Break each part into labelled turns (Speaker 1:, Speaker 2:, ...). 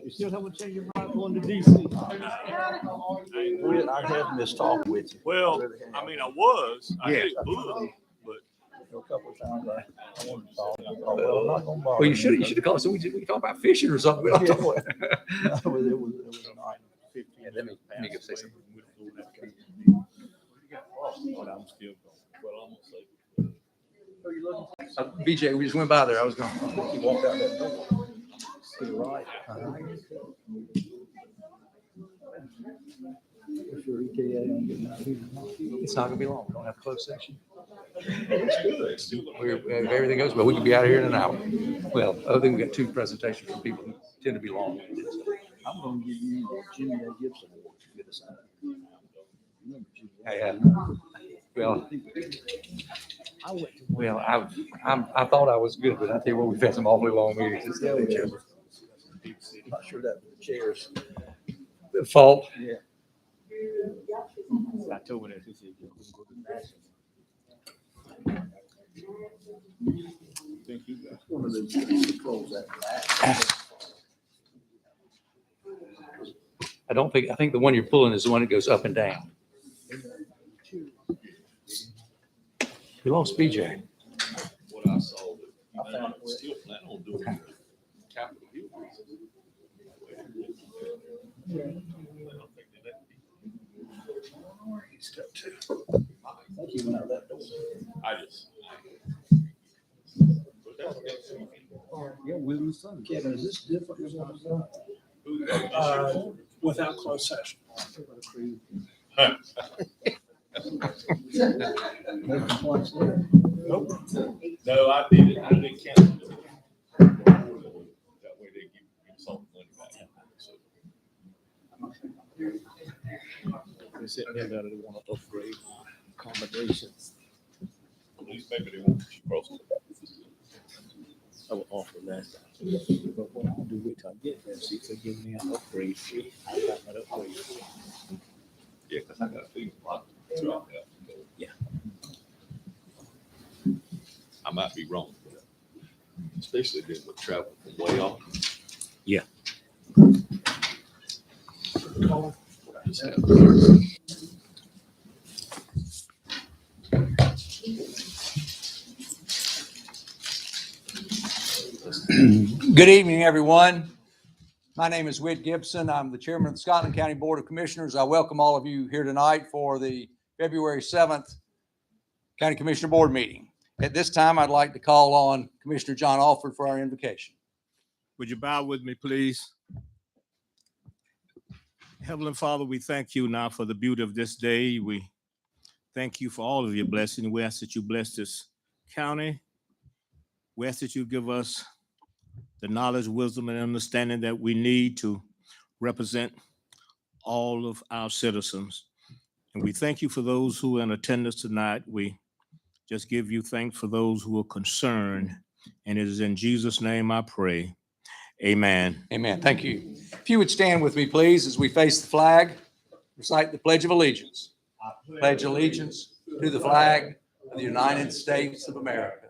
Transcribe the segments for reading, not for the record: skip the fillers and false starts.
Speaker 1: You still haven't changed your mind going to DC?
Speaker 2: I have missed talking with you.
Speaker 3: Well, I mean, I was. I
Speaker 2: Yeah.
Speaker 3: had it booked, but
Speaker 2: A couple of times I wanted to talk. I thought, well, I'm not gonna bother.
Speaker 4: Well, you should have called us. So we could talk about fishing or something. We don't talk about-
Speaker 2: No, it was a night.
Speaker 4: Yeah, let me go say something.
Speaker 3: but I'm still going. Well, I'm gonna say.
Speaker 4: BJ, we just went by there. I was going.
Speaker 2: He walked out that door. To the right. Sure, EKA ain't getting out here.
Speaker 4: It's not gonna be long. We don't have a closed session.
Speaker 2: It's good.
Speaker 4: If everything goes well, we can be out of here in an hour. Well, other than we got 2 presentations from people who tend to be long.
Speaker 2: I'm gonna give you the Jimmy A. Gibson Award to get us out. Remember Jimmy A.
Speaker 4: I thought I was good, but I tell you what, we've had some awfully long meetings.
Speaker 2: Yeah, we have. Not sure that the chairs.
Speaker 4: Fault.
Speaker 2: Yeah.
Speaker 1: I told her that. She said, "You couldn't go to Nashville."
Speaker 3: Thank you guys.
Speaker 2: One of those things that close that glass.
Speaker 4: I think the one you're pulling is the one that goes up and down. We lost BJ.
Speaker 3: What I saw,
Speaker 2: I found it.
Speaker 3: still plan on doing Capitol Hill.
Speaker 2: I think he went out that door.
Speaker 3: I just.
Speaker 1: Yeah, William's son.
Speaker 2: Kevin, is this different than what I thought?
Speaker 1: Without closed session.
Speaker 2: No complaints there.
Speaker 3: Nope. No, I did it. I didn't cancel it. That way they give some money back. So,
Speaker 1: They said they want to upgrade accommodations.
Speaker 3: at least maybe they won't push across the.
Speaker 1: I would offer last time. But what I'll do, wait till I get there, see if they give me an upgrade fee. I got my upgrade fee.
Speaker 3: Yeah, because I got a feeling a lot throughout that.
Speaker 1: Yeah.
Speaker 3: I might be wrong, but especially then with travel from way off.
Speaker 1: Yeah.
Speaker 3: Just have-
Speaker 4: Good evening, everyone. My name is Whit Gibson. I'm the chairman of the Scotland County Board of Commissioners. I welcome all of you here tonight for the February 7th County Commissioner Board meeting. At this time, I'd like to call on Commissioner John Alford for our invocation.
Speaker 1: Would you bow with me, please? Heavenly Father, we thank you now for the beauty of this day. We thank you for all of your blessings. We ask that you bless this county. We ask that you give us the knowledge, wisdom, and understanding that we need to represent all of our citizens. And we thank you for those who are in attendance tonight. We just give you thanks for those who are concerned. And it is in Jesus' name I pray. Amen.
Speaker 4: Amen. Thank you. If you would stand with me, please, as we face the flag, recite the Pledge of Allegiance. I pledge allegiance to the flag of the United States of America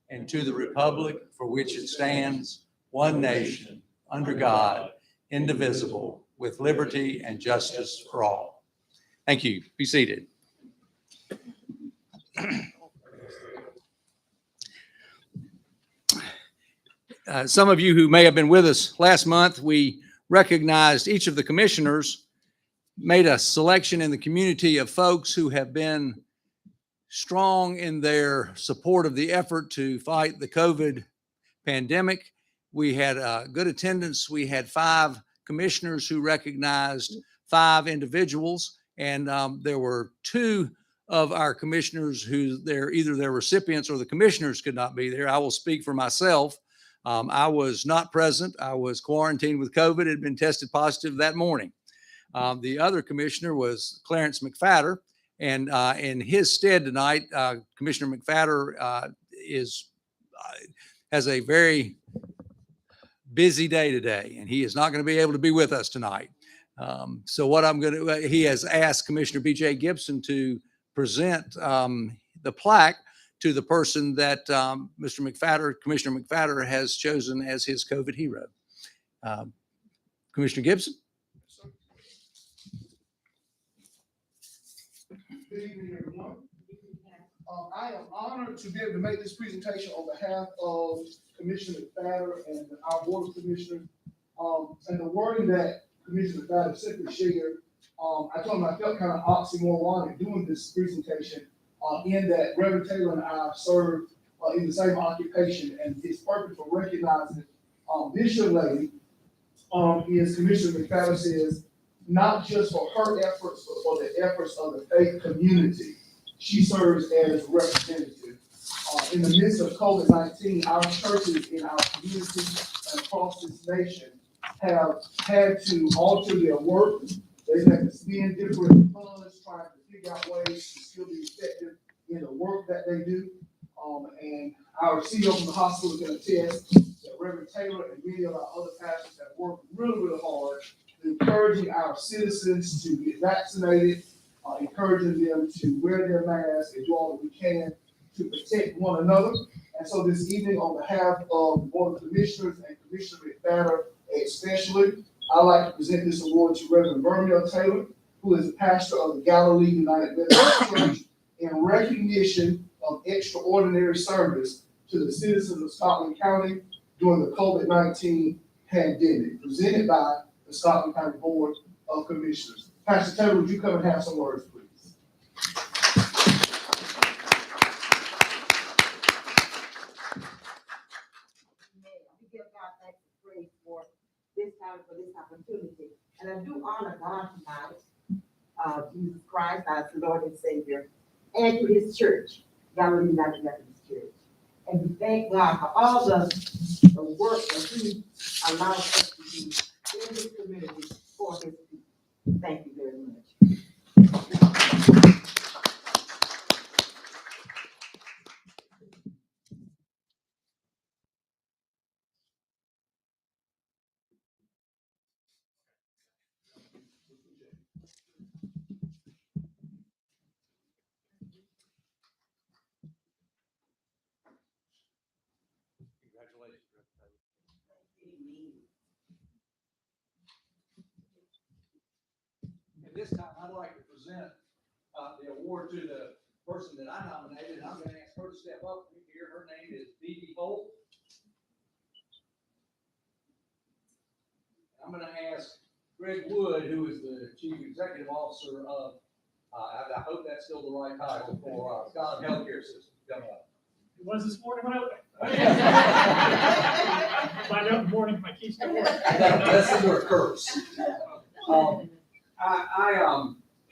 Speaker 4: and to the republic for which it stands, one nation, under God, indivisible, with liberty and justice for all. Thank you. Be seated. Some of you who may have been with us last month, we recognized each of the commissioners made a selection in the community of folks who have been strong in their support of the effort to fight the COVID pandemic. We had good attendance. We had 5 commissioners who recognized 5 individuals, and there were 2 of our commissioners who either their recipients or the commissioners could not be there. I will speak for myself. I was not present. I was quarantined with COVID, had been tested positive that morning. The other commissioner was Clarence McFadder, and in his stead tonight, Commissioner McFadder has a very busy day today, and he is not going to be able to be with us tonight. So what he has asked Commissioner B.J. Gibson to present the plaque to the person that Commissioner McFadder has chosen as his COVID hero. Commissioner Gibson.
Speaker 5: Good evening, everyone. I am honored to be able to make this presentation on behalf of Commissioner McFadden and our Board of Commissioners. And the wording that Commissioner McFadden simply shared, I told him I felt kind of oxymoronic doing this presentation, in that Reverend Taylor and I served in the same occupation, and his purpose for recognizing this young lady is, Commissioner McFadden says, not just for her efforts, but for the efforts of the faith community. She serves as a representative. In the midst of COVID-19, our churches in our community and across this nation have had to alter their work. They've had to spend different funds trying to figure out ways to still be effective in the work that they do. And our CEO from the hospital can attest that Reverend Taylor and many of our other pastors have worked really, really hard, encouraging our citizens to get vaccinated, encouraging them to wear their masks and do all that we can to protect one another. And so this evening, on behalf of the Board of Commissioners and Commissioner McFadden especially, I'd like to present this award to Reverend Vermeer Taylor, who is the pastor of the Galilee United Methodist Church, in recognition of extraordinary service to the citizens of Scotland County during the COVID-19 pandemic, presented by the Scotland County Board of Commissioners. Pastor Taylor, would you come and have some words, please?
Speaker 6: We give God thanks and praise for this time, for this opportunity. And I do honor God tonight, Jesus Christ, our Lord and Savior, and to his church, Galilee United Methodist Church. And we thank God for all the work that he allows us to do in this community for his people. Thank you very much.
Speaker 4: At this time, I'd like to present the award to the person that I nominated. I'm going to ask her to step up here. Her name is Phoebe Holt. I'm going to ask Greg Wood, who is the Chief Executive Officer of, I hope that's still the right title, for Scotland Healthcare System, to come up.
Speaker 7: It was this morning when I find out in the morning if my keys don't work.
Speaker 4: That's under a curse.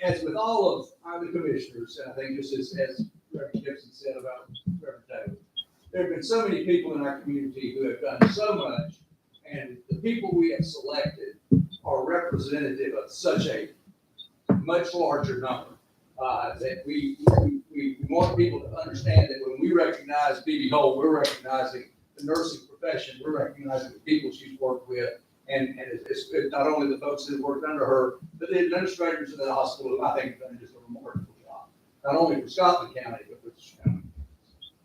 Speaker 4: As with all of the commissioners, and I think just as Reverend Gibson said about Reverend Taylor, there have been so many people in our community who have done so much, and the people we have selected are representative of such a much larger number. That we want people to understand that when we recognize Phoebe Holt, we're recognizing the nursing profession, we're recognizing the people she's worked with, and it's not only the folks that have worked under her, but the administrators of the hospital, who I think have done just a remarkable job, not only for Scotland County, but for this county.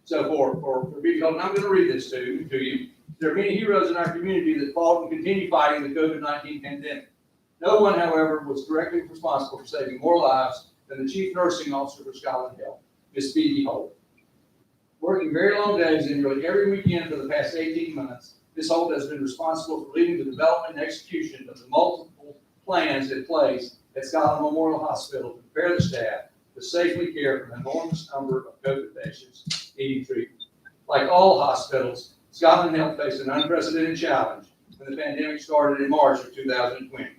Speaker 4: So for Phoebe Holt, and I'm going to read this to you. There are many heroes in our community that fought and continue fighting the COVID-19 pandemic. No one, however, was directly responsible for saving more lives than the Chief Nursing Officer for Scotland Health, Ms. Phoebe Holt. Working very long days and nearly every weekend for the past 18 months, Ms. Holt has been responsible for leading the development and execution of the multiple plans in place at Scotland Memorial Hospital to prepare the staff to safely care for an enormous number of COVID patients needing treatment. Like all hospitals, Scotland Health faced an unprecedented challenge when the pandemic started in March of 2020,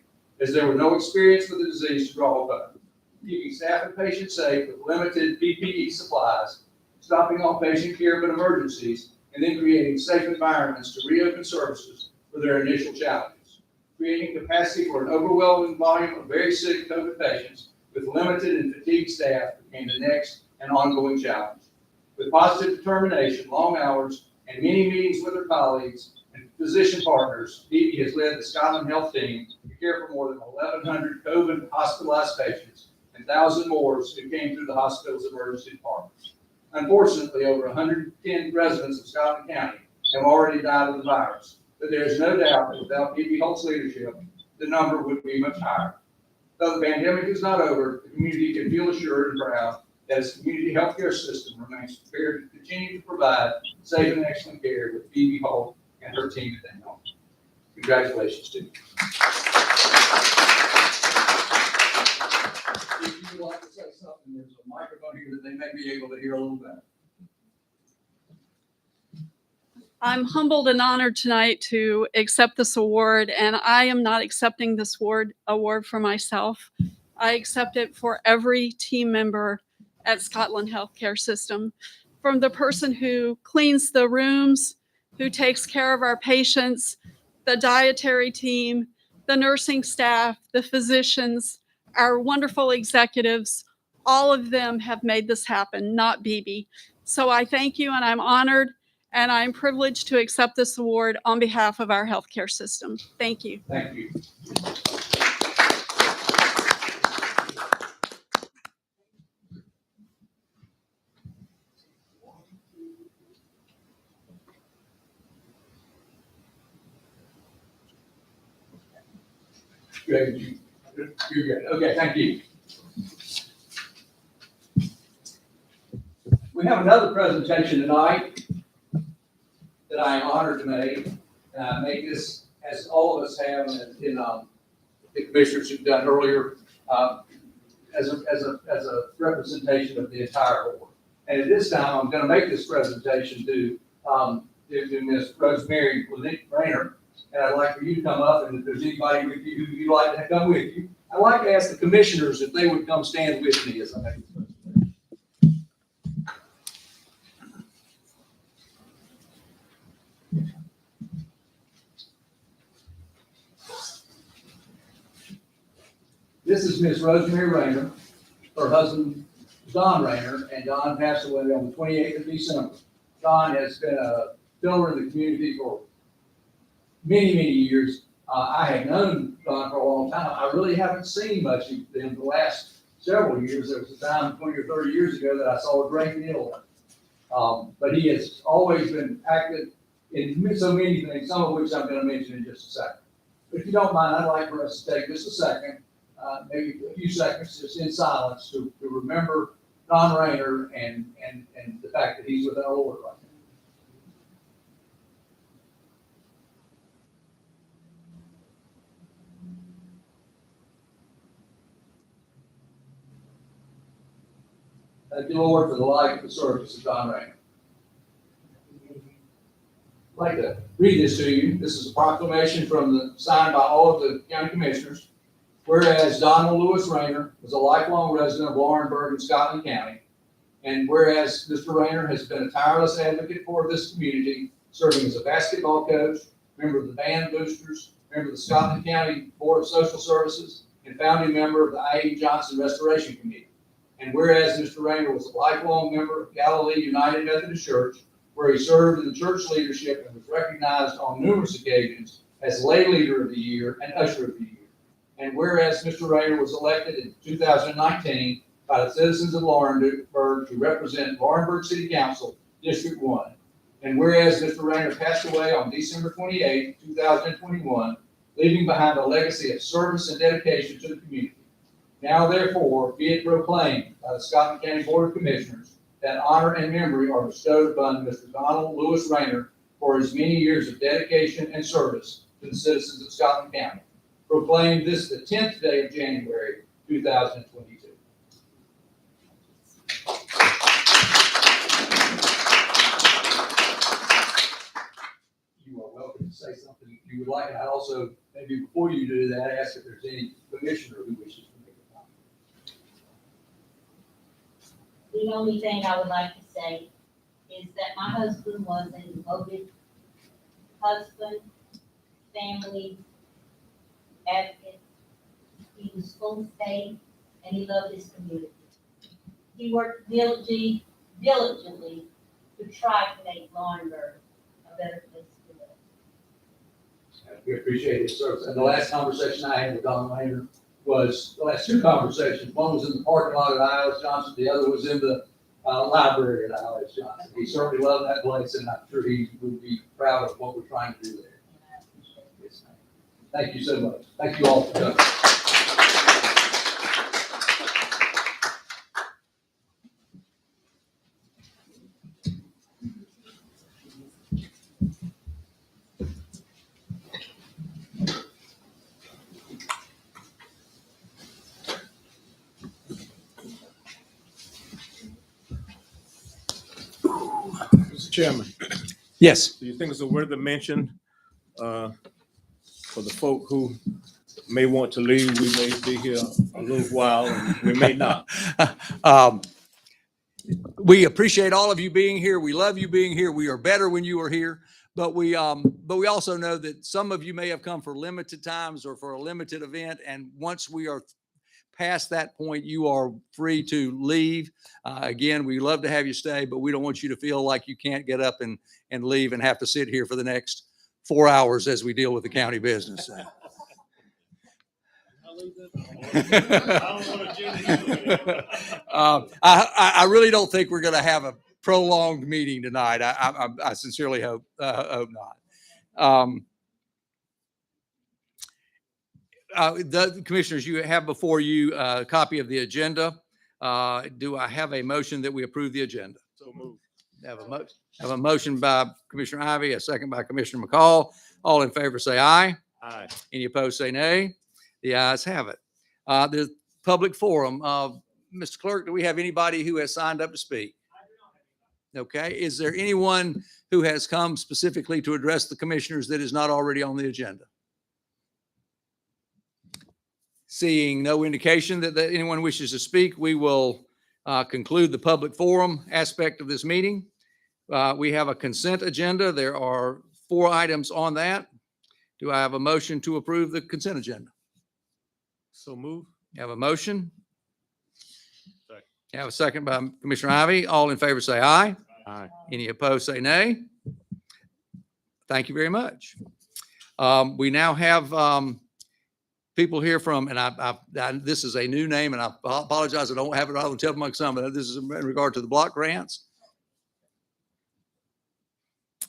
Speaker 4: as there was no experience with the disease to draw upon. Keeping staff and patients safe with limited PPE supplies, stopping all patient care but emergencies, and then creating safe environments to reopen services for their initial challenges. Creating capacity for an overwhelming volume of very sick COVID patients with limited and fatigued staff became the next and ongoing challenge. With positive determination, long hours, and many meetings with her colleagues and physician partners, Phoebe has led the Scotland Health team to care for more than 1,100 COVID hospitalized patients and 1,000 more who came through the hospital's emergency departments. Unfortunately, over 110 residents of Scotland County have already died of the virus, but there is no doubt that without Phoebe Holt's leadership, the number would be much higher. Though the pandemic is not over, the community can feel assured and proud that its community healthcare system remains prepared to continue to provide safe and excellent care with Phoebe Holt and her team at the helm. Congratulations to you. If you would like to say something, there's a microphone here that they may be able to hear a little better.
Speaker 8: I'm humbled and honored tonight to accept this award, and I am not accepting this award for myself. I accept it for every team member at Scotland Healthcare System, from the person who cleans the rooms, who takes care of our patients, the dietary team, the nursing staff, the physicians, our wonderful executives. All of them have made this happen, not BB. So I thank you, and I'm honored. And I'm privileged to accept this award on behalf of our healthcare system. Thank you.
Speaker 4: Thank you. Good. You're good. Okay, thank you. We have another presentation tonight that I am honored to make. And I make this, as all of us have in the commissioners who've done earlier, as a representation of the entire board. And at this time, I'm going to make this presentation to Ms. Rosemary Rayner. And I'd like for you to come up, and if there's anybody with you who you'd like to come with you, I'd like to ask the commissioners if they would come stand with me as I make this presentation. This is Ms. Rosemary Rayner. Her husband, Don Rayner, and Don passed away on the 28th of December. Don has been a pillar in the community for many, many years. I have known Don for a long time. I really haven't seen much of him the last several years. There was a time 20 or 30 years ago that I saw a great deal of him. But he has always been active in so many things, some of which I'm going to mention in just a second. But if you don't mind, I'd like for us to take just a second, maybe a few seconds, just in silence to remember Don Rayner and the fact that he's with our Lord right now. Thank you, Lord, for the life of the service of Don Rayner. I'd like to read this to you. This is a proclamation signed by all of the county commissioners. Whereas Donald Lewis Rayner was a lifelong resident of Laurenburg in Scotland County, and whereas Mr. Rayner has been a tireless advocate for this community, serving as a basketball coach, member of the band boosters, member of the Scotland County Board of Social Services, and founding member of the I.E. Johnson Restoration Committee. And whereas Mr. Rayner was a lifelong member of Galilee United Methodist Church, where he served in the church leadership and was recognized on numerous occasions as Lay Leader of the Year and Usher of the Year. And whereas Mr. Rayner was elected in 2019 by the citizens of Laurenburg to represent Laurenburg City Council, District 1. And whereas Mr. Rayner passed away on December 28, 2021, leaving behind a legacy of service and dedication to the community. Now therefore, be it proclaimed by the Scotland County Board of Commissioners that honor and memory are bestowed upon Mr. Donald Lewis Rayner for his many years of dedication and service to the citizens of Scotland County. Proclaimed this the 10th day of January, 2022. You are welcome to say something if you would like. And I also, maybe before you do that, ask if there's any commissioner who wishes to make a comment.
Speaker 9: The only thing I would like to say is that my husband was a devoted husband, family, advocate. He was full of faith and he loved his community. He worked diligently to try to make Laurenburg a better place to live.
Speaker 4: We appreciate his service. And the last conversation I had with Don Rayner was, the last two conversations, one was in the parking lot at I.S. Johnson, the other was in the library at I.S. Johnson. He certainly loved that place, and I'm sure he would be proud of what we're trying to do there.
Speaker 9: And I appreciate it.
Speaker 4: Yes, ma'am. Thank you so much. Thank you all for coming.
Speaker 1: Mr. Chairman,
Speaker 4: Yes.
Speaker 1: do you think it's worth a mention for the folk who may want to leave? We may be here a little while, and we may not.
Speaker 4: We appreciate all of you being here. We love you being here. We are better when you are here. But we also know that some of you may have come for limited times or for a limited event. And once we are past that point, you are free to leave. Again, we love to have you stay, but we don't want you to feel like you can't get up and leave and have to sit here for the next 4 hours as we deal with the county business. I really don't think we're going to have a prolonged meeting tonight. I sincerely hope not. The commissioners, you have before you a copy of the agenda. Do I have a motion that we approve the agenda?
Speaker 1: So move.
Speaker 4: Have a motion by Commissioner Ivy, a second by Commissioner McCall. All in favor say aye.
Speaker 1: Aye.
Speaker 4: Any opposed say nay. The ayes have it. The public forum. Mr. Clerk, do we have anybody who has signed up to speak? Okay. Is there anyone who has come specifically to address the commissioners that is not already on the agenda? Seeing no indication that anyone wishes to speak, we will conclude the public forum aspect of this meeting. We have a consent agenda. There are 4 items on that. Do I have a motion to approve the consent agenda?
Speaker 1: So move.
Speaker 4: You have a motion?
Speaker 1: Second.
Speaker 4: You have a second by Commissioner Ivy. All in favor say aye.
Speaker 1: Aye.
Speaker 4: Any opposed say nay. Thank you very much. We now have people here from, and this is a new name, and I apologize, I don't have it on the tip of my tongue, but this is in regard to the block grants.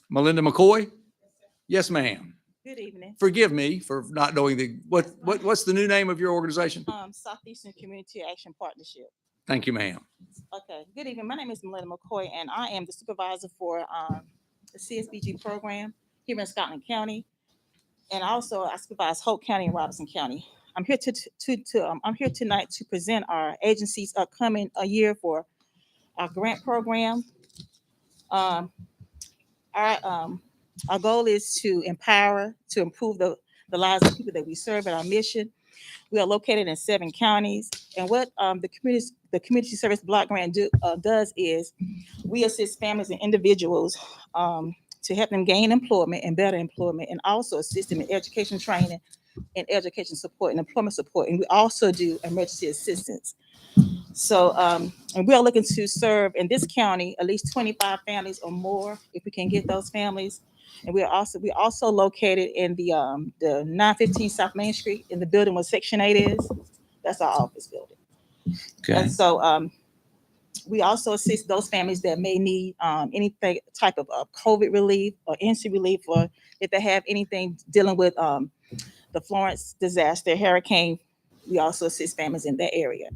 Speaker 4: Melinda McCoy? Yes, ma'am.
Speaker 10: Good evening.
Speaker 4: Forgive me for not knowing what's the new name of your organization?
Speaker 10: Southeastern Community Action Partnership.
Speaker 4: Thank you, ma'am.
Speaker 10: Okay, good evening. My name is Melinda McCoy, and I am the supervisor for the CSBG program here in Scotland County. And also I supervise Hope County and Robertson County. I'm here I'm here tonight to present our agency's upcoming year for our grant program. Our goal is to empower, to improve the lives of people that we serve at our mission. We are located in 7 counties, and what the community service block grant does is we assist families and individuals to help them gain employment and better employment, and also assist them in education training and education support and employment support. And we also do emergency assistance. So, and we are looking to serve in this county at least 25 families or more, if we can get those families. And we're also located in the 915 South Main Street, in the building where Section 8 is. That's our office building.
Speaker 4: Okay.
Speaker 10: And so we also assist those families that may need any type of COVID relief or NC relief, or if they have anything dealing with the Florence disaster, hurricane. We also assist families in that area.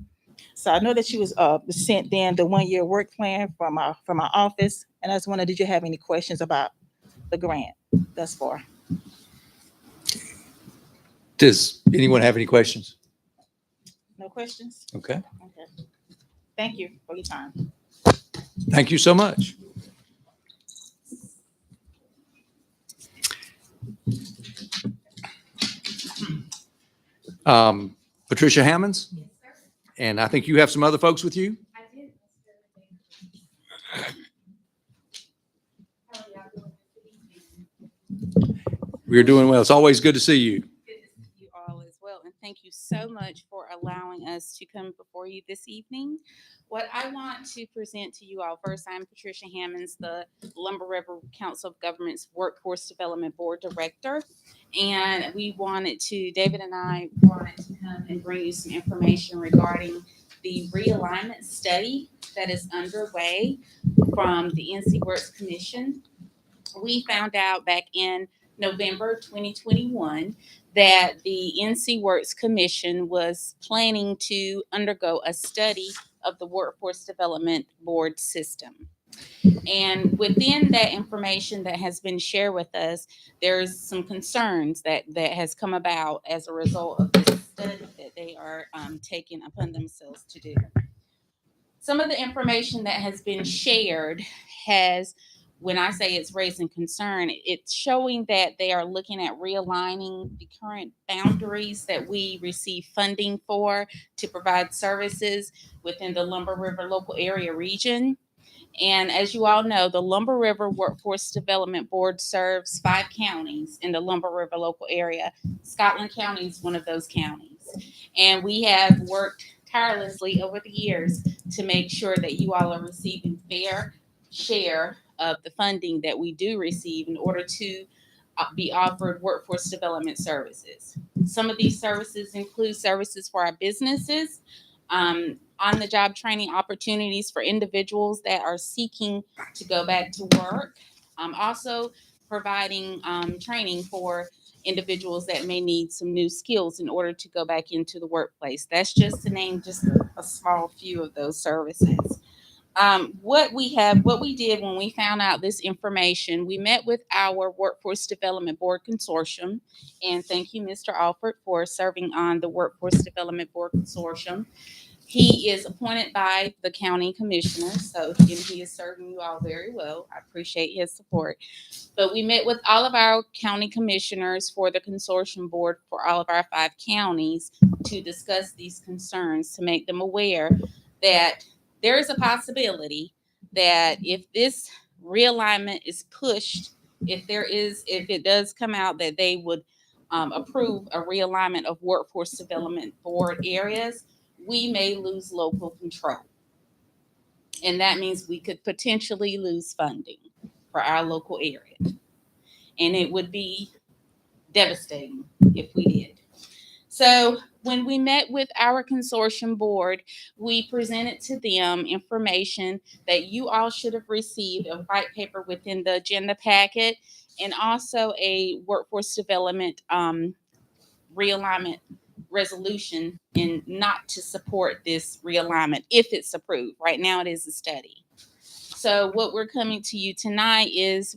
Speaker 10: So I know that you was sent then the 1-year work plan from our office, and I just wondered, did you have any questions about the grant thus far?
Speaker 4: Does anyone have any questions?
Speaker 10: No questions?
Speaker 4: Okay.
Speaker 10: Okay. Thank you for your time.
Speaker 4: Thank you so much. Patricia Hammonds?
Speaker 11: Yes, sir.
Speaker 4: And I think you have some other folks with you?
Speaker 11: I do. How are y'all doing this evening?
Speaker 4: We're doing well. It's always good to see you.
Speaker 11: Good to see you all as well. And thank you so much for allowing us to come before you this evening. What I want to present to you all first, I'm Patricia Hammonds, the Lumber River Council of Governments Workforce Development Board Director. And David and I wanted to come and bring you some information regarding the Realignment Study that is underway from the NC Works Commission. We found out back in November 2021 that the NC Works Commission was planning to undergo a study of the Workforce Development Board system. And within that information that has been shared with us, there's some concerns that has come about as a result of this study that they are taking upon themselves to do. Some of the information that has been shared has, when I say it's raising concern, it's showing that they are looking at realigning the current boundaries that we receive funding for to provide services within the Lumber River local area region. And as you all know, the Lumber River Workforce Development Board serves 5 counties in the Lumber River local area. Scotland County is one of those counties. And we have worked tirelessly over the years to make sure that you all are receiving fair share of the funding that we do receive in order to be offered workforce development services. Some of these services include services for our businesses, on-the-job training opportunities for individuals that are seeking to go back to work. Also providing training for individuals that may need some new skills in order to go back into the workplace. That's just to name just a small few of those services. What we did when we found out this information, we met with our Workforce Development Board Consortium, and thank you, Mr. Alford, for serving on the Workforce Development Board Consortium. He is appointed by the county commissioners, so he is serving you all very well. I appreciate his support. But we met with all of our county commissioners for the consortium board for all of our 5 counties to discuss these concerns, to make them aware that there is a possibility that if this realignment is pushed, if it does come out that they would approve a realignment of workforce development board areas, we may lose local control. And that means we could potentially lose funding for our local area. And it would be devastating if we did. So when we met with our consortium board, we presented to them information that you all should have received, a white paper within the agenda packet, and also a workforce development realignment resolution, and not to support this realignment if it's approved. Right now it is a study. So what we're bringing to you tonight is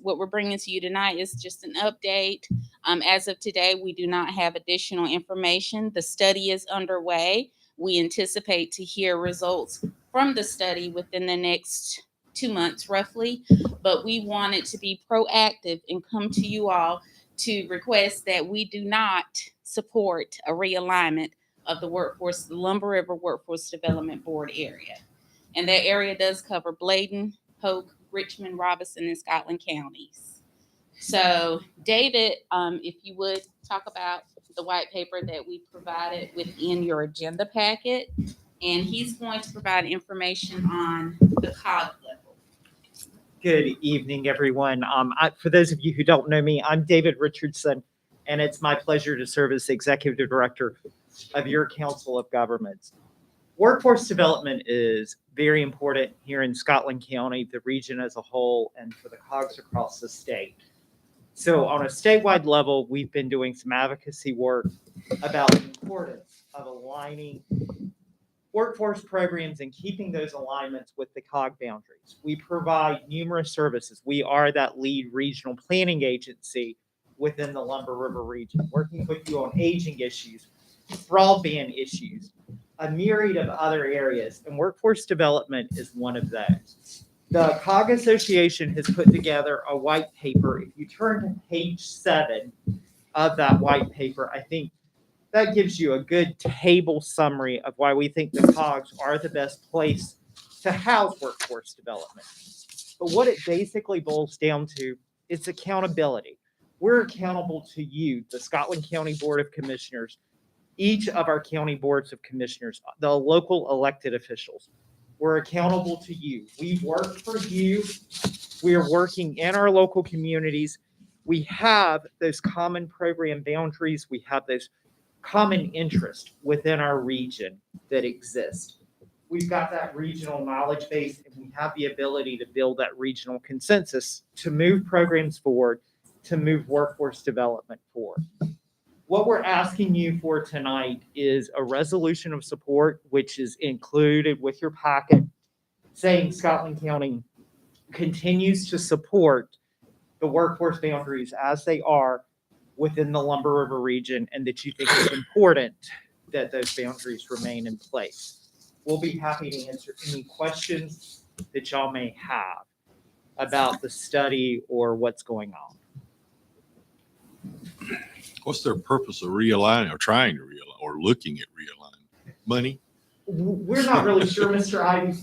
Speaker 11: just an update. As of today, we do not have additional information. The study is underway. We anticipate to hear results from the study within the next 2 months, roughly. But we wanted to be proactive and come to you all to request that we do not support a realignment of the Lumber River Workforce Development Board area. And that area does cover Bladen, Polk, Richmond, Robeson, and Scotland counties. So David, if you would talk about the white paper that we provided within your agenda packet, and he's going to provide information on the COG level.
Speaker 12: Good evening, everyone. For those of you who don't know me, I'm David Richardson, and it's my pleasure to serve as the Executive Director of your Council of Governments. Workforce development is very important here in Scotland County, the region as a whole, and for the COGs across the state. So on a statewide level, we've been doing some advocacy work about the importance of aligning workforce programs and keeping those alignments with the COG boundaries. We provide numerous services. We are that lead regional planning agency within the Lumber River region, working with you on aging issues, broadband issues, a myriad of other areas, and workforce development is one of those. The COG Association has put together a white paper. If you turn to page 7 of that white paper, I think that gives you a good table summary of why we think the COGs are the best place to house workforce development. But what it basically boils down to is accountability. We're accountable to you, the Scotland County Board of Commissioners, each of our county boards of commissioners, the local elected officials. We're accountable to you. We work for you. We are working in our local communities. We have those common program boundaries. We have those common interests within our region that exist. We've got that regional knowledge base, and we have the ability to build that regional consensus to move programs forward, to move workforce development forward. What we're asking you for tonight is a resolution of support, which is included with your packet, saying Scotland County continues to support the workforce boundaries as they are within the Lumber River region, and that you think it's important that those boundaries remain in place. We'll be happy to answer any questions that y'all may have about the study or what's going on.
Speaker 13: What's their purpose of realigning or trying to realign or looking at realigning? Money?
Speaker 12: We're not really sure, Mr. Ivy.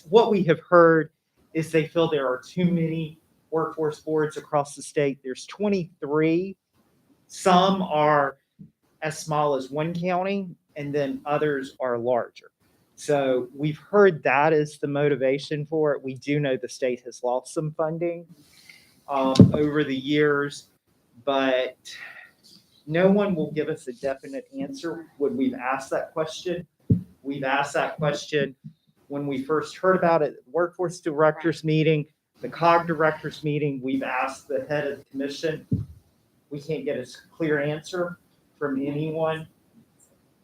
Speaker 12: What we have heard is they feel there are too many workforce boards across the state. There's 23. Some are as small as one county, and then others are larger. So we've heard that is the motivation for it. We do know the state has lost some funding over the years, but no one will give us a definite answer when we've asked that question. We've asked that question when we first heard about it at the workforce directors meeting, the COG directors meeting. We've asked the head of the commission. We can't get a clear answer from anyone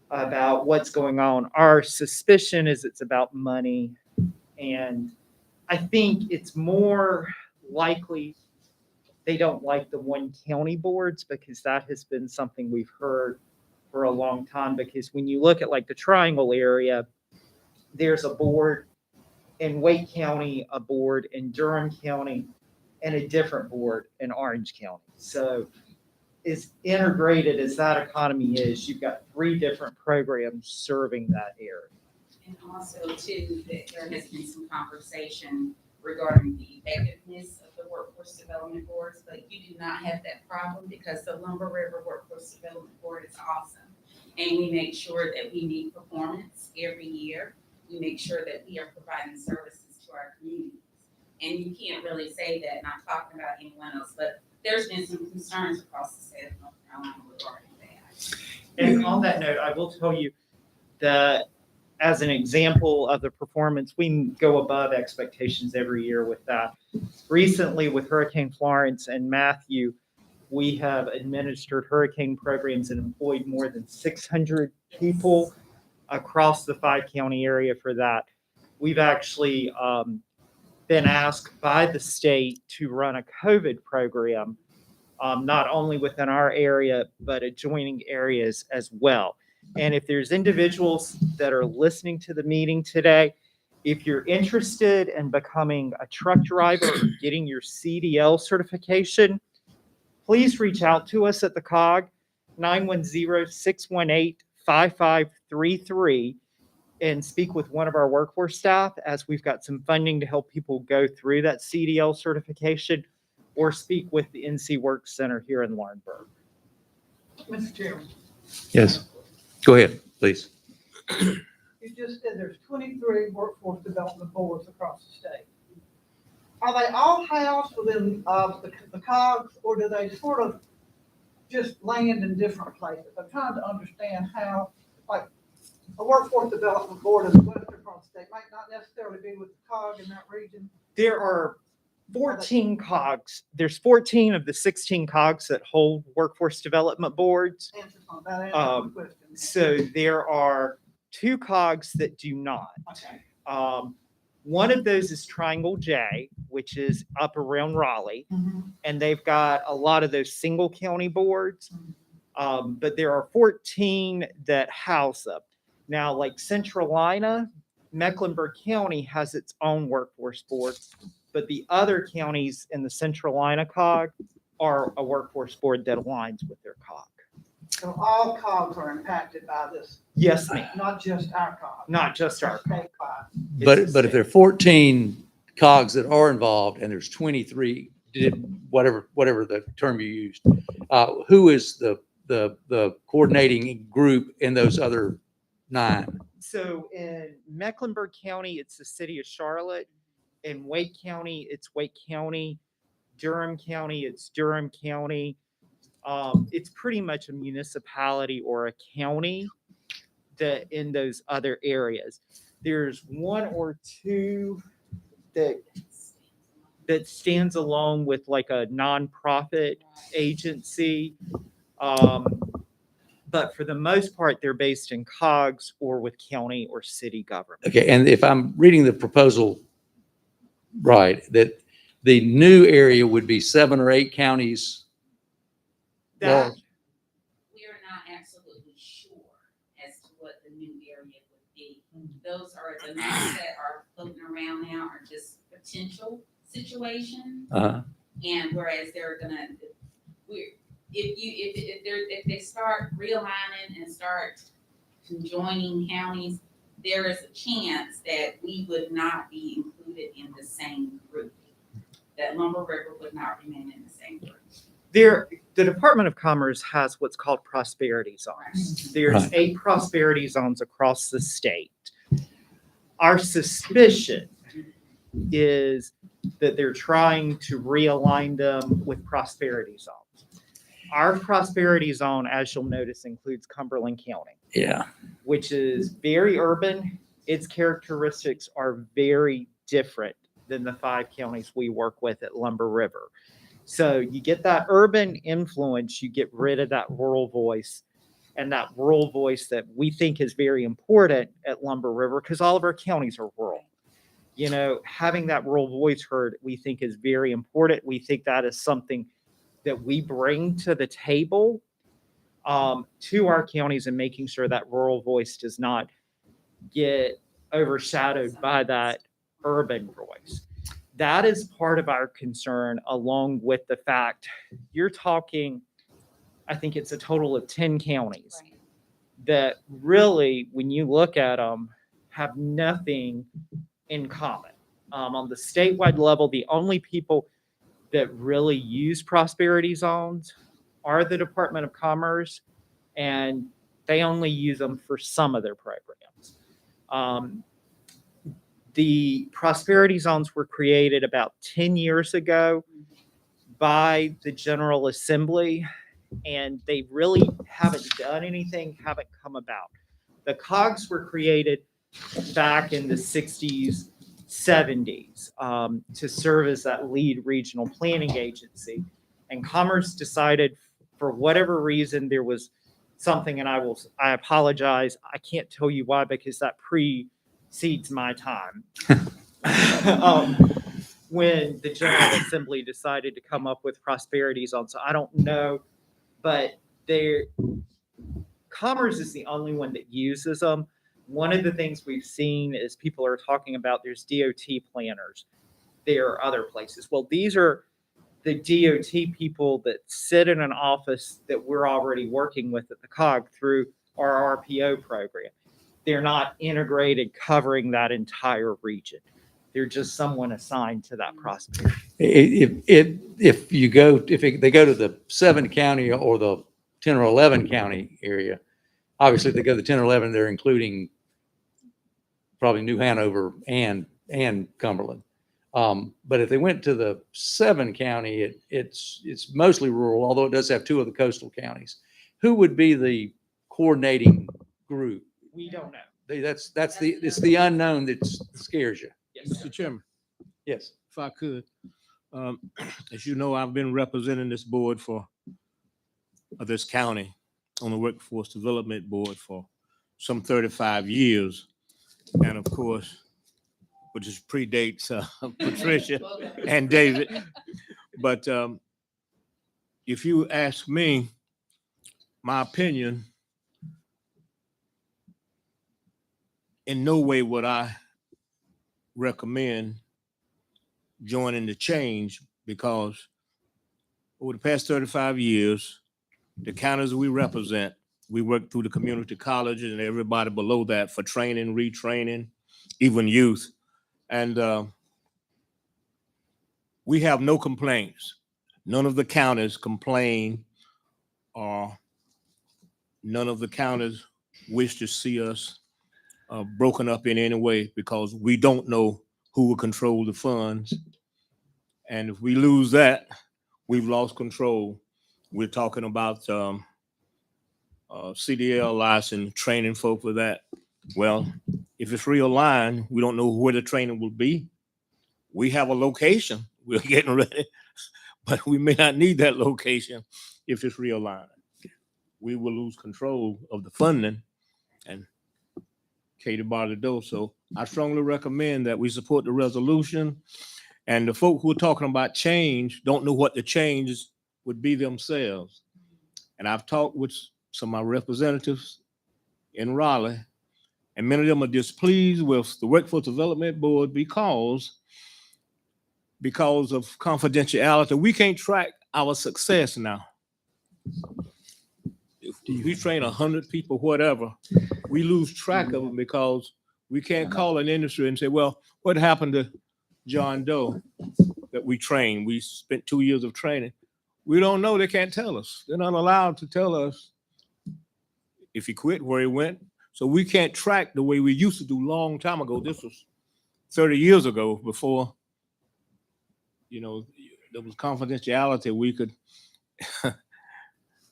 Speaker 12: about what's going on. Our suspicion is it's about money, and I think it's more likely they don't like the one county boards, because that has been something we've heard for a long time. Because when you look at like the Triangle area, there's a board in Wake County, a board in Durham County, and a different board in Orange County. So as integrated as that economy is, you've got 3 different programs serving that area.
Speaker 11: And also too, that there has been some conversation regarding the effectiveness of the workforce development boards, but you do not have that problem because the Lumber River Workforce Development Board is awesome. And we make sure that we meet performance every year. We make sure that we are providing services to our communities. And you can't really say that, not talking about anyone else, but there's been some concerns across the state of North Carolina regarding that.
Speaker 12: And on that note, I will tell you that as an example of the performance, we go above expectations every year with that. Recently, with Hurricane Florence and Matthew, we have administered hurricane programs and employed more than 600 people across the 5-county area for that. We've actually been asked by the state to run a COVID program, not only within our area, but adjoining areas as well. And if there's individuals that are listening to the meeting today, if you're interested in becoming a truck driver or getting your CDL certification, please reach out to us at the COG, 910-618-5533, and speak with one of our workforce staff, as we've got some funding to help people go through that CDL certification, or speak with the NC Work Center here in Laurinburg.
Speaker 14: Mr. Chairman,
Speaker 4: Yes. Go ahead, please.
Speaker 14: you just said there's 23 workforce development boards across the state. Are they all housed within the COGS, or do they sort of just land in different places? I'm trying to understand how, like, a workforce development board is western across the state, might not necessarily be with the COG in that region.
Speaker 12: There are 14 COGs. There's 14 of the 16 COGs that hold workforce development boards.
Speaker 14: Answers on that answer my question.
Speaker 12: So there are 2 COGs that do not.
Speaker 14: Okay.
Speaker 12: One of those is Triangle J, which is up around Raleigh, and they've got a lot of those single county boards. But there are 14 that house them. Now, like Centralina, Mecklenburg County has its own workforce board, but the other counties in the Centralina COG are a workforce board that aligns with their COG.
Speaker 14: So all COGs are impacted by this?
Speaker 12: Yes, ma'am.
Speaker 14: Not just our COG?
Speaker 12: Not just our COG.
Speaker 4: But if there are 14 COGs that are involved and there's 23, whatever the term you used, who is the coordinating group in those other 9?
Speaker 12: So in Mecklenburg County, it's the city of Charlotte. In Wake County, it's Wake County. Durham County, it's Durham County. It's pretty much a municipality or a county that in those other areas. There's 1 or 2 that that stands alone with like a nonprofit agency. But for the most part, they're based in COGS or with county or city government.
Speaker 4: Okay, and if I'm reading the proposal right, that the new area would be 7 or 8 counties.
Speaker 12: That,
Speaker 11: We are not absolutely sure as to what the new area would be. Those are the maps that are floating around now are just potential situations.
Speaker 4: Uh-huh.
Speaker 11: And whereas they're gonna, if they start realigning and start conjoining counties, there is a chance that we would not be included in the same group. That Lumber River would not remain in the same group.
Speaker 12: the Department of Commerce has what's called prosperity zones. There's
Speaker 4: Right.
Speaker 12: 8 prosperity zones across the state. Our suspicion is that they're trying to realign them with prosperity zones. Our prosperity zone, as you'll notice, includes Cumberland County,
Speaker 4: Yeah.
Speaker 12: which is very urban. Its characteristics are very different than the 5 counties we work with at Lumber River. So you get that urban influence, you get rid of that rural voice, and that rural voice that we think is very important at Lumber River, because all of our counties are rural. You know, having that rural voice heard, we think is very important. We think that is something that we bring to the table to our counties, and making sure that rural voice does not get overshadowed by that urban voice. That is part of our concern, along with the fact you're talking, I think it's a total of 10 counties that really, when you look at them, have nothing in common. On the statewide level, the only people that really use prosperity zones are the Department of Commerce, and they only use them for some of their programs. The prosperity zones were created about 10 years ago by the General Assembly, and they really haven't done anything, haven't come about. The COGS were created back in the 60s, 70s to serve as that lead regional planning agency. And Commerce decided, for whatever reason, there was something, and I apologize, I can't tell you why, because that precedes my time. When the General Assembly decided to come up with prosperity zones. So I don't know, but Commerce is the only one that uses them. One of the things we've seen is people are talking about there's DOT planners. There are other places. Well, these are the DOT people that sit in an office that we're already working with at the COG through our RPO program. They're not integrated, covering that entire region. They're just someone assigned to that prosperity.
Speaker 4: If they go to the 7 county or the 10 or 11 county area, obviously if they go to the 10 or 11, they're including probably New Hanover and Cumberland. But if they went to the 7 county, it's mostly rural, although it does have 2 of the coastal counties. Who would be the coordinating group?
Speaker 12: We don't know.
Speaker 4: It's the unknown that scares you.
Speaker 12: Yes,
Speaker 1: Mr. Chairman,
Speaker 4: Yes.
Speaker 1: if I could, as you know, I've been representing this board this county on the Workforce Development Board for some 35 years. And of course, which is predates Patricia and David. But if you ask me, my opinion, in no way would I recommend joining the change, because over the past 35 years, the counties we represent, we work through the community colleges and everybody below that for training, retraining, even youth. And we have no complaints. None of the counties complain, or none of the counties wish to see us broken up in any way, because we don't know who will control the funds. And if we lose that, we've lost control. We're talking about CDL license, training folk for that. Well, if it's realigned, we don't know where the training will be. We have a location. we're getting ready, but we may not need that location if it's realigned. We will lose control of the funding and Katie bar the door. So I strongly recommend that we support the resolution. And the folk who are talking about change don't know what the changes would be themselves. And I've talked with some of my representatives in Raleigh, and many of them are displeased with the Workforce Development Board because of confidentiality. We can't track our success now. If we train 100 people, whatever, we lose track of them because we can't call an industry and say, well, what happened to John Doe that we trained? We spent 2 years of training. We don't know. They can't tell us. They're not allowed to tell us if he quit, where he went. So we can't track the way we used to do long time ago. This was 30 years ago before, there was confidentiality. We could, it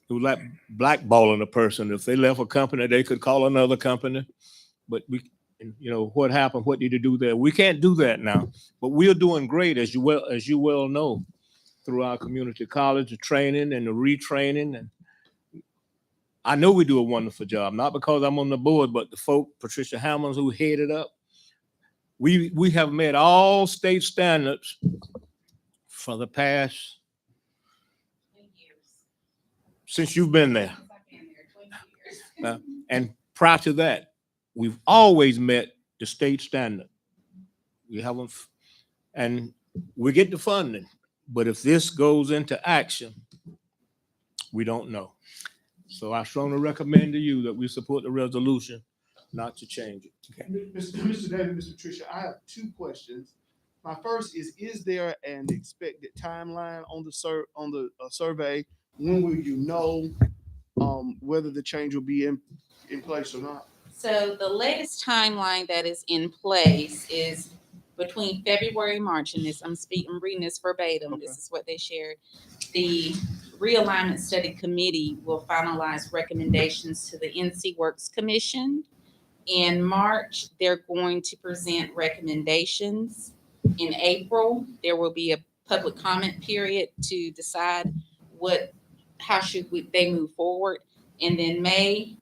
Speaker 1: was like blackballing a person. If they left a company, they could call another company. But what happened? What did you do there? We can't do that now. But we're doing great, as you well know, through our community college, the training and the retraining. And I know we do a wonderful job, not because I'm on the board, but the folk, Patricia Hammonds, who headed up. We have met all state standards for the past, since you've been there. And prior to that, we've always met the state standard. We haven't, and we get the funding, but if this goes into action, we don't know. So I strongly recommend to you that we support the resolution, not to change it. Okay.
Speaker 5: Mr. David, Ms. Patricia, I have two questions. My first is there an expected timeline on the survey? When will you know whether the change will be in place or not?
Speaker 11: So the latest timeline that is in place is between February and March, and I'm reading this verbatim. Okay. This is what they shared. The Realignment Study Committee will finalize recommendations to the NC Works Commission. In March, they're going to present recommendations. In April, there will be a public comment period to decide how should they move forward. And then May,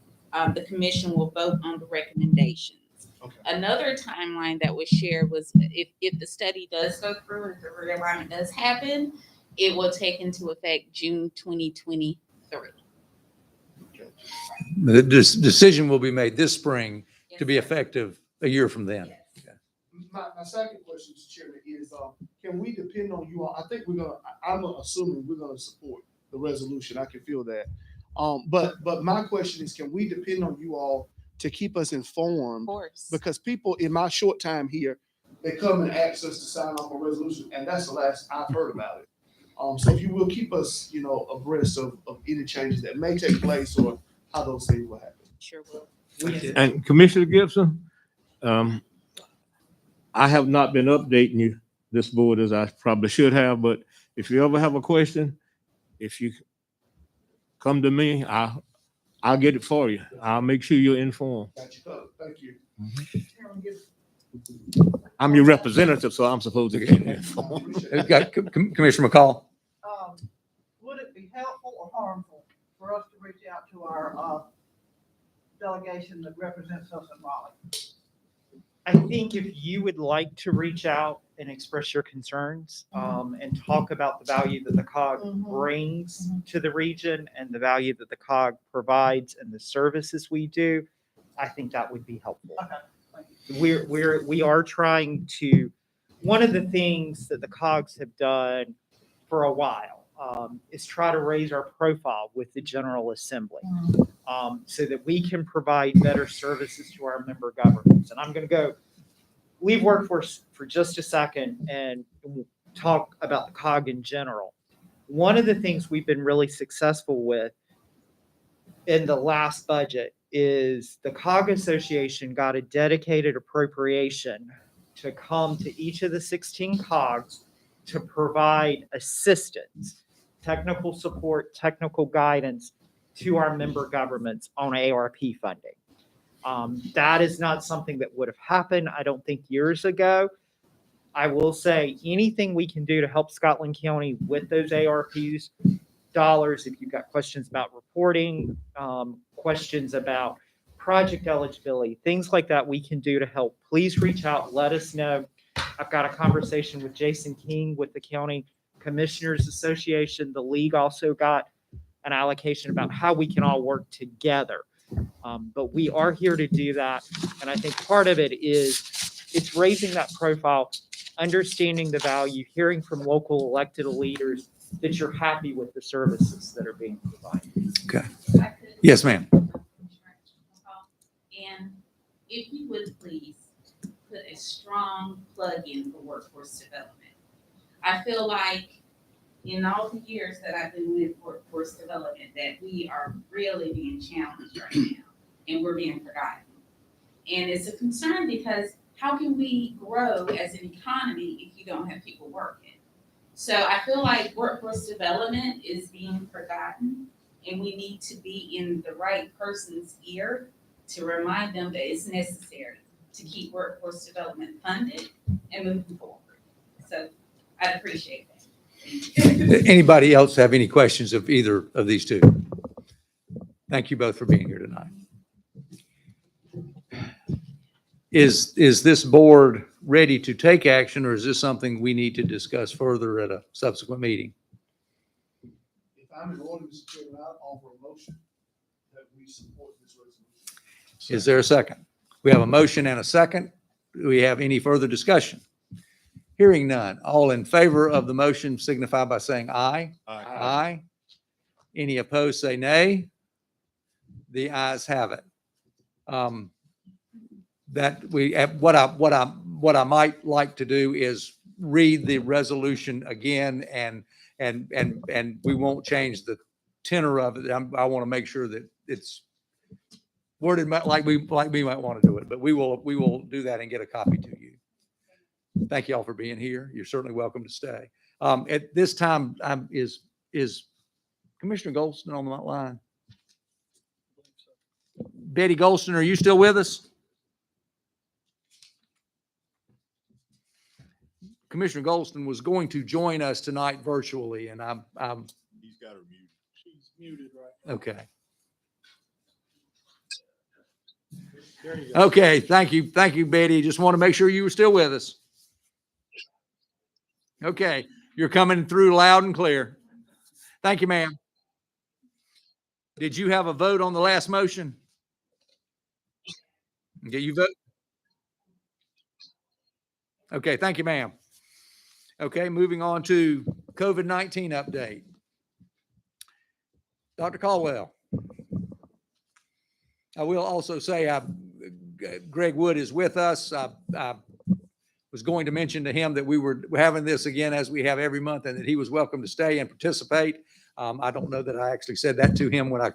Speaker 11: the commission will vote on the recommendations. Okay. Another timeline that was shared was if the study does go through, if the realignment does happen, it will take into effect June 2023.
Speaker 5: Okay.
Speaker 4: The decision will be made this spring to be effective a year from then.
Speaker 11: Yes.
Speaker 4: Okay.
Speaker 5: My second question, Mr. Chairman, is can we depend on you all? I think I'm assuming we're gonna support the resolution. I can feel that. But my question is, can we depend on you all to keep us informed?
Speaker 11: Of course.
Speaker 5: Because people in my short time here, they come and ask us to sign off a resolution, and that's the last I've heard about it. So if you will keep us, abreast of any changes that may take place or how those things will happen.
Speaker 11: Sure will.
Speaker 1: And Commissioner Gibson, I have not been updating you, this board, as I probably should have, but if you ever have a question, if you come to me, I'll get it for you. I'll make sure you're informed.
Speaker 5: Got you covered. Thank you.
Speaker 1: I'm your representative, so I'm supposed to get you informed.
Speaker 4: Commissioner McCall.
Speaker 14: Would it be helpful or harmful for us to reach out to our delegation that represents us in Raleigh?
Speaker 12: I think if you would like to reach out and express your concerns and talk about the value that the COG brings to the region and the value that the COG provides and the services we do, I think that would be helpful.
Speaker 14: Okay.
Speaker 12: We are trying to, one of the things that the COGs have done for a while is try to raise our profile with the General Assembly so that we can provide better services to our member governments. And I'm going to go leave workforce for just a second and talk about the COG in general. One of the things we've been really successful with in the last budget is the COG Association got a dedicated appropriation to come to each of the 16 COGs to provide assistance, technical support, technical guidance to our member governments on ARP funding. That is not something that would have happened, I don't think, years ago. I will say anything we can do to help Scotland County with those ARPs dollars, if you've got questions about reporting, questions about project eligibility, things like that we can do to help, please reach out, let us know. I've got a conversation with Jason King with the County Commissioners Association. The league also got an allocation about how we can all work together. But we are here to do that. And I think part of it is it's raising that profile, understanding the value, hearing from local elected leaders that you're happy with the services that are being provided.
Speaker 4: Okay. Yes, ma'am.
Speaker 11: And if you would please put a strong plug in for workforce development. I feel like in all the years that I've been with workforce development, that we are really being challenged right now and we're being forgotten. And it's a concern because how can we grow as an economy if you don't have people working? So I feel like workforce development is being forgotten and we need to be in the right person's ear to remind them that it's necessary to keep workforce development funded and moving forward. So I appreciate that. Thank you.
Speaker 4: Anybody else have any questions of either of these two? Thank you both for being here tonight. Is this board ready to take action, or is this something we need to discuss further at a subsequent meeting?
Speaker 5: If I'm in order, Mr. Chairman, I'll offer a motion that we support this resolution.
Speaker 4: Is there a second? We have a motion and a second. Do we have any further discussion? Hearing none. All in favor of the motion signify by saying aye.
Speaker 13: Aye.
Speaker 4: Aye. Any opposed, say nay. The ayes have it. What I might like to do is read the resolution again, and we won't change the tenor of it. I want to make sure that it's worded like we might want to do it, but we will do that and get a copy to you. Thank you all for being here. You're certainly welcome to stay. At this time, is Commissioner Goldston on the line? Betty Goldston, are you still with us? Commissioner Goldston was going to join us tonight virtually, and I'm
Speaker 13: He's got her muted.
Speaker 5: She's muted, right?
Speaker 4: okay.
Speaker 5: There you go.
Speaker 4: Okay, thank you, Betty. Just want to make sure you were still with us. Okay, you're coming through loud and clear. Thank you, ma'am. Did you have a vote on the last motion? Okay, you vote? Okay, thank you, ma'am. Okay, moving on to COVID-19 update. Dr. Caldwell. I will also say Greg Wood is with us. I was going to mention to him that we were having this again as we have every month and that he was welcome to stay and participate. I don't know that I actually said that to him when I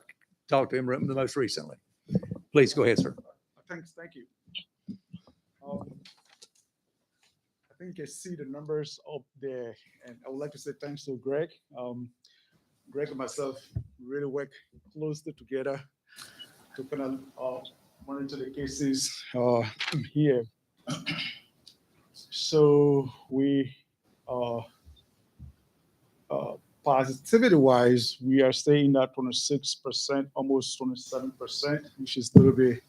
Speaker 4: talked to him the most recently. Please go ahead, sir.
Speaker 5: Thank you. I think you see the numbers up there, and I would like to say thanks to Greg. Greg and myself really work closely together to kind of monitor the cases here. So we, positivity-wise, we are staying at 26%, almost 27%, which is a little bit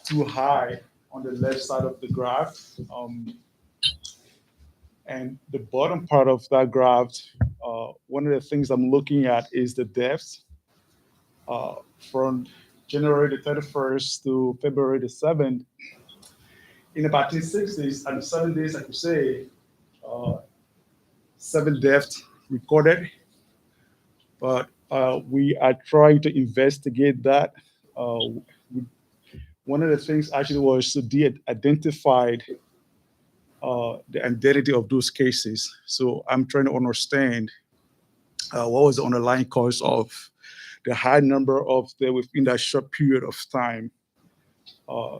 Speaker 5: too high on the left side of the graph. And the bottom part of that graph, one of the things I'm looking at is the deaths from January the 31st to February the 7th. In about 6 days, and 7 days, I could say, 7 deaths recorded. But we are trying to investigate that. One of the things actually was to identify the identity of those cases. So I'm trying to understand what was the underlying cause of the high number of them within that short period of time.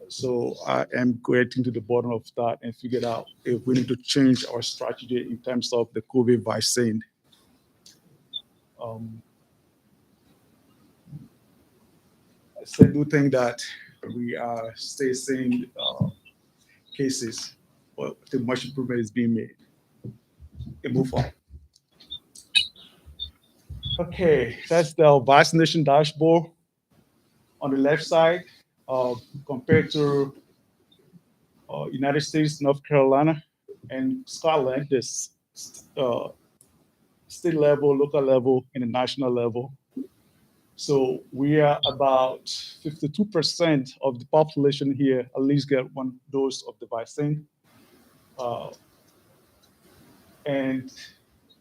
Speaker 5: So I am getting to the bottom of that and figure out if we need to change our strategy in terms of the COVID vaccine. I still do think that we are still seeing cases but I think much improvement is being made. Okay, move on. Okay, that's the Vaccination Dashboard on the left side, compared to United States, North Carolina, and Scotland. This state level, local level, and the national level. So we are about 52% of the population here at least get one dose of the vaccine. And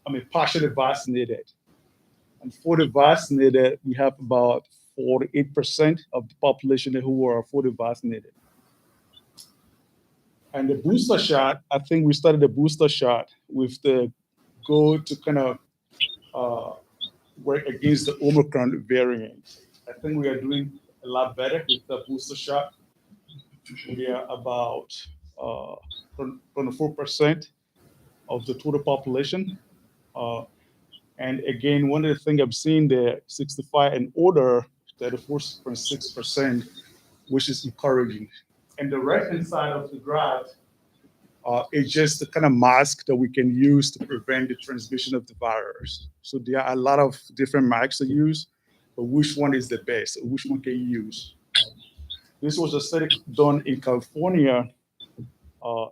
Speaker 5: I mean, partially vaccinated. And fully vaccinated, we have about 48% of the population who are fully vaccinated. And the booster shot, I think we started the booster shot with the goal to kind of work against the Omicron variant. I think we are doing a lot better with the booster shot. We are about 24% of the total population. And again, one of the things I'm seeing there, 65 and older, 34.6%, which is encouraging. And the right-hand side of the graph is just the kind of mask that we can use to prevent the transmission of the virus. So there are a lot of different masks to use, but which one is the best? Which one can you use? This was a study done in California,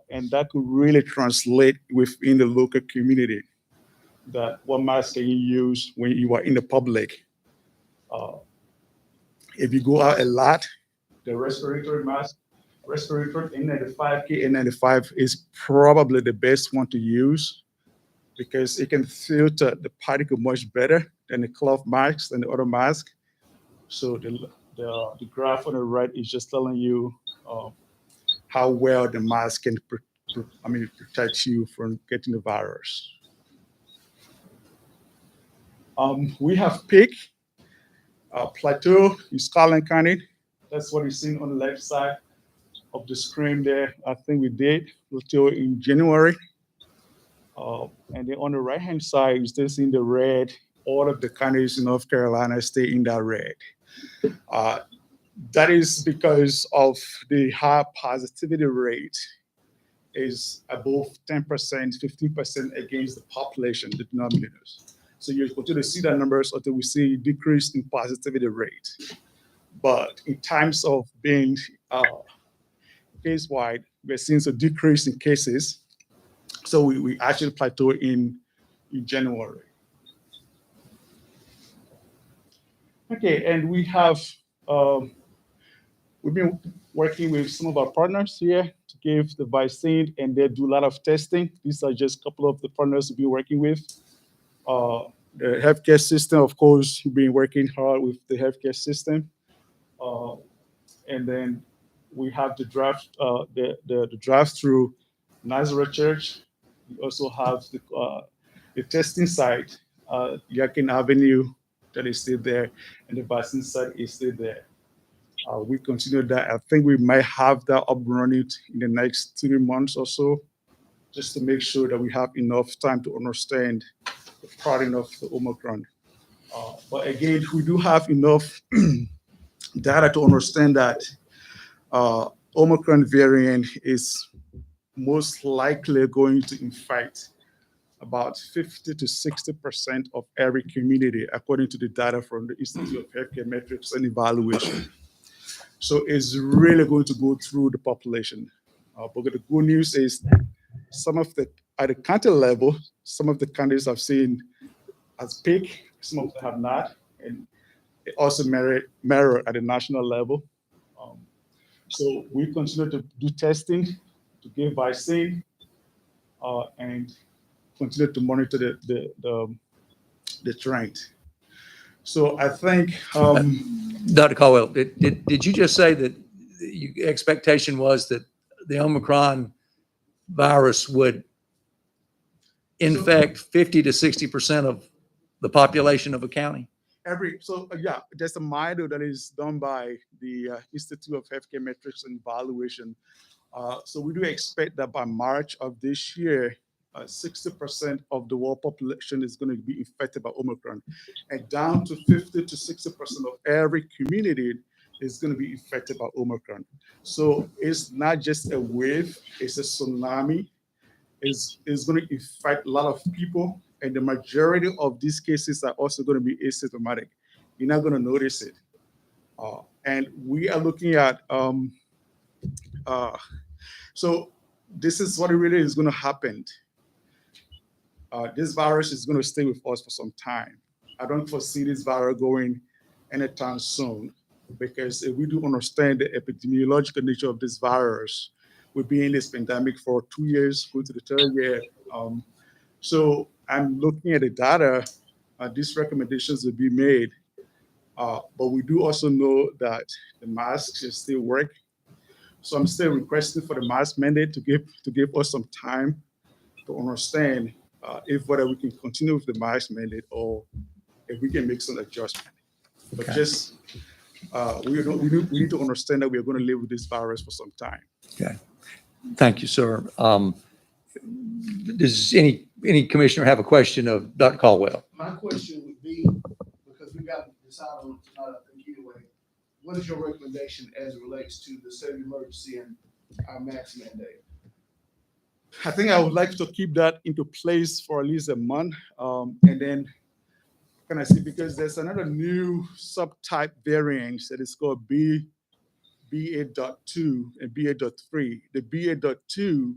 Speaker 5: and that could really translate within the local community. That what mask can you use when you are in the public? If you go out a lot, the respiratory mask, respiratory N95, KN95 is probably the best one to use because it can filter the particle much better than the cloth masks and the other mask. So the graph on the right is just telling you how well the mask can protect you from getting the virus. We have peak, plateau in Scotland County. That's what you're seeing on the left side of the screen there. I think we did plateau in January. And then on the right-hand side, you're still seeing the red. All of the counties in North Carolina stay in that red. That is because of the high positivity rate is above 10%, 15% against the population, the denominators. So you continue to see that numbers until we see a decrease in positivity rate. But in times of being case-wide, we're seeing a decrease in cases. So we actually plateau in January. Okay, and we have, we've been working with some of our partners here to give the vaccine, and they do a lot of testing. These are just a couple of the partners we've been working with. The healthcare system, of course, we've been working hard with the healthcare system. And then we have the drive through Nazareth Church. We also have the testing site, Yakin Avenue, that is still there, and the vaccine site is still there. We continue that. I think we might have that up and running in the next 3 months or so, just to make sure that we have enough time to understand the pattern of the Omicron. But again, we do have enough data to understand that Omicron variant is most likely going to infect about 50 to 60% of every community, according to the data from the Institute of Healthcare Metrics and Evaluation. So it's really going to go through the population. But the good news is some of the, at the county level, some of the counties have seen as peak, some of them have not. And it also mirror at the national level. So we continue to do testing, to give vaccine, and continue to monitor the trend. So I think,
Speaker 4: Dr. Caldwell, did you just say that the expectation was that the Omicron virus would infect 50 to 60% of the population of a county?
Speaker 5: Yeah, there's a model that is done by the Institute of Healthcare Metrics and Evaluation. So we do expect that by March of this year, 60% of the world population is going to be infected by Omicron, and down to 50 to 60% of every community is going to be affected by Omicron. So it's not just a wave, it's a tsunami. It's going to affect a lot of people, and the majority of these cases are also going to be asymptomatic. You're not going to notice it. And we are looking at, so this is what really is going to happen. This virus is going to stay with us for some time. I don't foresee this virus going anytime soon, because if we do understand the epidemiological nature of this virus, we've been in this pandemic for 2 years, going to the third year. So I'm looking at the data, these recommendations will be made, but we do also know that the masks should still work. So I'm still requesting for the mask mandate to give us some time to understand if whether we can continue with the mask mandate or if we can make some adjustment. But just we need to understand that we are going to live with this virus for some time.
Speaker 4: Okay. Thank you, sir. Does any commissioner have a question of Dr. Caldwell?
Speaker 5: My question would be, because we got to decide on it tonight, I think anyway, what is your recommendation as it relates to the state of emergency and our mask mandate? I think I would like to keep that into place for at least a month, and then can I see, because there's another new subtype variant that is called BA.2 and BA.3. The BA.2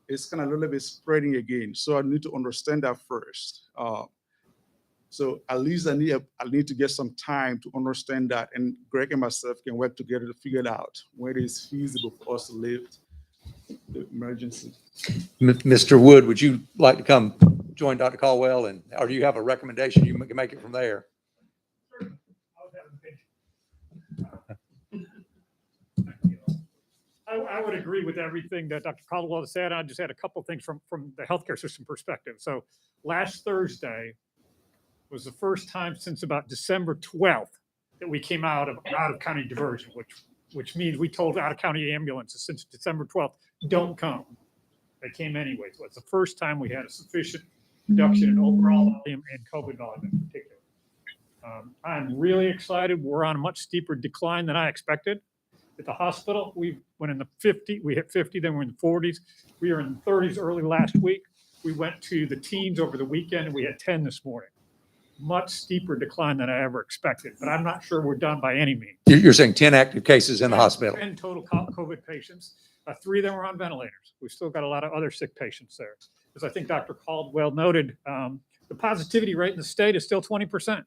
Speaker 5: is kind of a little bit spreading again, so I need to understand that first. So at least I need to get some time to understand that, and Greg and myself can work together to figure it out when it is feasible for us to lift the emergency.
Speaker 4: Mr. Wood, would you like to come join Dr. Caldwell, or do you have a recommendation? You can make it from there.
Speaker 7: I would agree with everything that Dr. Caldwell said. I just had a couple things from the healthcare system perspective. So last Thursday was the first time since about December 12th that we came out of county diversion, which means we told out of county ambulances since December 12th, don't come. They came anyway. So it's the first time we had a sufficient reduction in overall volume and COVID volume in particular. I'm really excited. We're on a much steeper decline than I expected. At the hospital, we went in the 50, we hit 50, then we're in the 40s. We were in the 30s early last week. We went to the teens over the weekend, and we had 10 this morning. Much steeper decline than I ever expected, but I'm not sure we're done by any means.
Speaker 4: You're saying 10 active cases in the hospital?
Speaker 7: 10 total COVID patients. 3 of them were on ventilators. We've still got a lot of other sick patients there. As I think Dr. Caldwell noted, the positivity rate in the state is still 20%.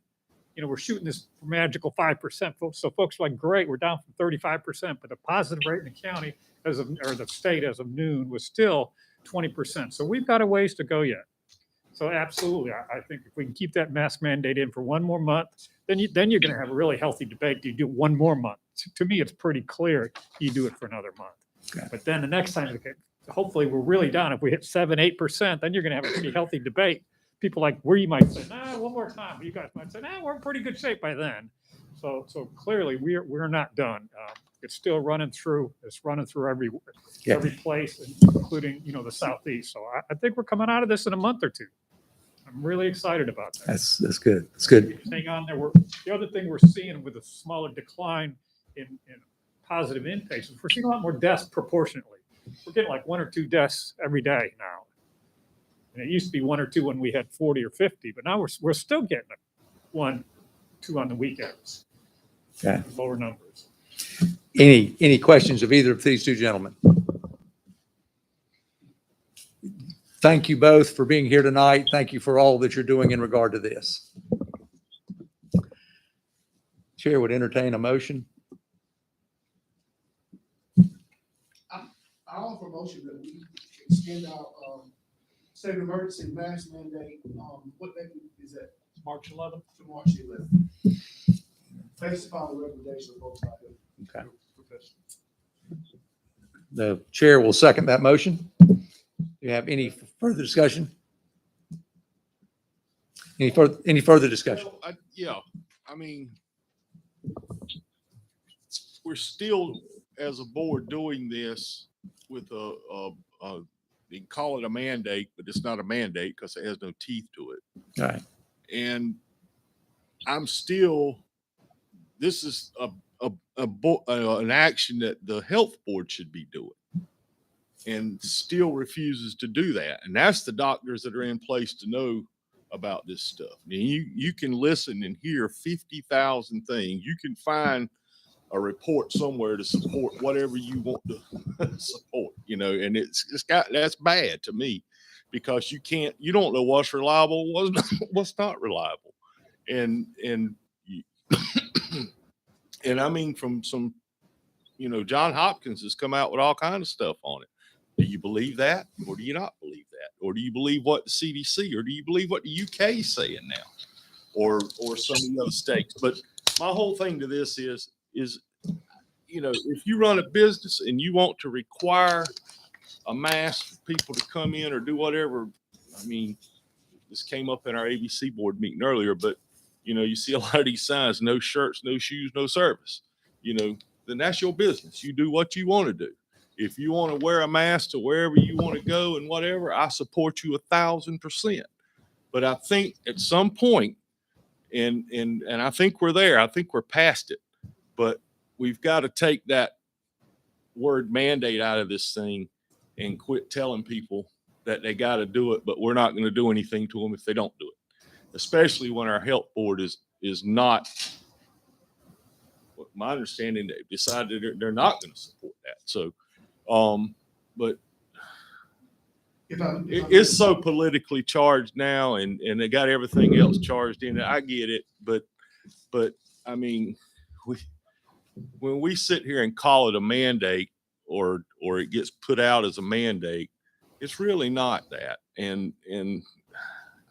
Speaker 7: You know, we're shooting this magical 5%. So folks are like, great, we're down from 35%, but the positive rate in the county or the state as of noon was still 20%. So we've got a ways to go yet. So absolutely, I think if we can keep that mask mandate in for one more month, then you're going to have a really healthy debate. Do you do one more month? To me, it's pretty clear you do it for another month.
Speaker 4: Okay.
Speaker 7: But then the next time, hopefully we're really down. If we hit 7-8%, then you're going to have a pretty healthy debate. People like where you might say, nah, one more time. But you guys might say, nah, we're in pretty good shape by then. So clearly we're not done. It's still running through. It's running through every place, including the southeast. So I think we're coming out of this in a month or two. I'm really excited about that.
Speaker 4: That's good. That's good.
Speaker 7: Hang on there. The other thing we're seeing with a smaller decline in positive inpatients, we're seeing a lot more deaths proportionately. We're getting like 1 or 2 deaths every day now. And it used to be 1 or 2 when we had 40 or 50, but now we're still getting 1, 2 on the weekends.
Speaker 4: Okay.
Speaker 7: Lower numbers.
Speaker 4: Any questions of either of these two gentlemen? Thank you both for being here tonight. Thank you for all that you're doing in regard to this. Chair would entertain a motion.
Speaker 5: I offer a motion that we extend our state of emergency mask mandate. What date is that?
Speaker 7: March 11th.
Speaker 5: To March 11th. Based upon the recommendation of both sides.
Speaker 4: Okay. The chair will second that motion. Do you have any further discussion? Any further discussion?
Speaker 13: Well, I mean, we're still, as a board, doing this with you can call it a mandate, but it's not a mandate because it has no teeth to it.
Speaker 4: All right.
Speaker 13: And I'm still, this is an action that the health board should be doing, and still refuses to do that. And that's the doctors that are in place to know about this stuff. I mean, you can listen and hear 50,000 things. You can find a report somewhere to support whatever you want to support, you know, and that's bad to me, because you don't know what's reliable, what's not reliable. And I mean, from some, you know, John Hopkins has come out with all kinds of stuff on it. Do you believe that, or do you not believe that? Or do you believe what the CDC, or do you believe what the UK is saying now, or some of the other states? But my whole thing to this is, you know, if you run a business and you want to require a mask for people to come in or do whatever, I mean, this came up in our ABC board meeting earlier, but, you know, you see a lot of these signs, no shirts, no shoes, no service, you know, then that's your business. You do what you want to do. If you want to wear a mask to wherever you want to go and whatever, I support you 1,000%. But I think at some point, and I think we're there, I think we're past it, but we've got to take that word mandate out of this thing and quit telling people that they got to do it, but we're not going to do anything to them if they don't do it, especially when our health board is not, my understanding, they've decided they're not going to support that. So, but it's so politically charged now, and they got everything else charged in it. I get it, but I mean, when we sit here and call it a mandate, or it gets put out as a mandate, it's really not that. And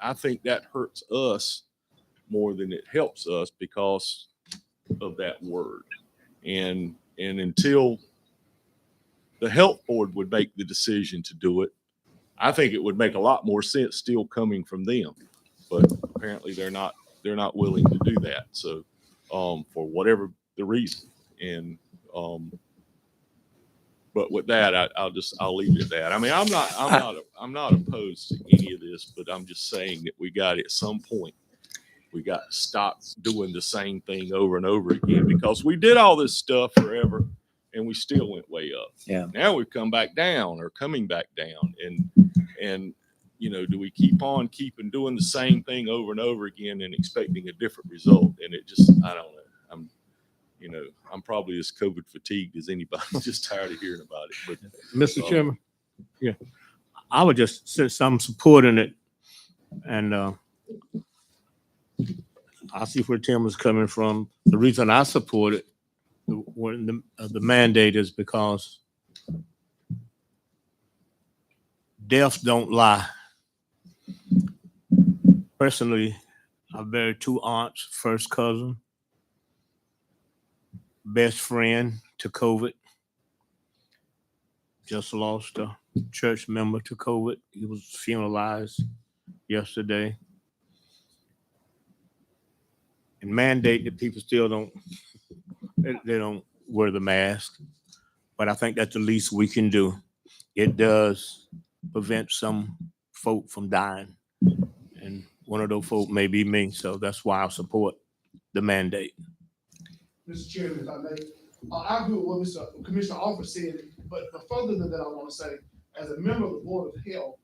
Speaker 13: I think that hurts us more than it helps us because of that word. And until the health board would make the decision to do it, I think it would make a lot more sense still coming from them. But apparently they're not willing to do that. So for whatever the reason. And but with that, I'll leave it at that. I mean, I'm not opposed to any of this, but I'm just saying that we got, at some point, we got to stop doing the same thing over and over again, because we did all this stuff forever and we still went way up.
Speaker 12: Yeah.
Speaker 13: Now we've come back down, or coming back down. And you know, do we keep on doing the same thing over and over again and expecting a different result? And it just, I don't know. I'm probably as COVID fatigued as anybody, just tired of hearing about it. But
Speaker 1: Mr. Chairman, yeah, I would just, since I'm supporting it, and I see where Tim was coming from. The reason I support it, the mandate, is because deaths don't lie. Personally, I buried 2 aunts, first cousin, best friend to COVID. Just lost a church member to COVID. He was funeralized yesterday. And mandate that people still don't wear the mask. But I think that's the least we can do. It does prevent some folk from dying. And one of those folk may be me. So that's why I support the mandate.
Speaker 5: Mr. Chairman, if I may, I agree with what Mr. Commissioner Alford said, but further than that, I want to say, as a member of the Board of Health,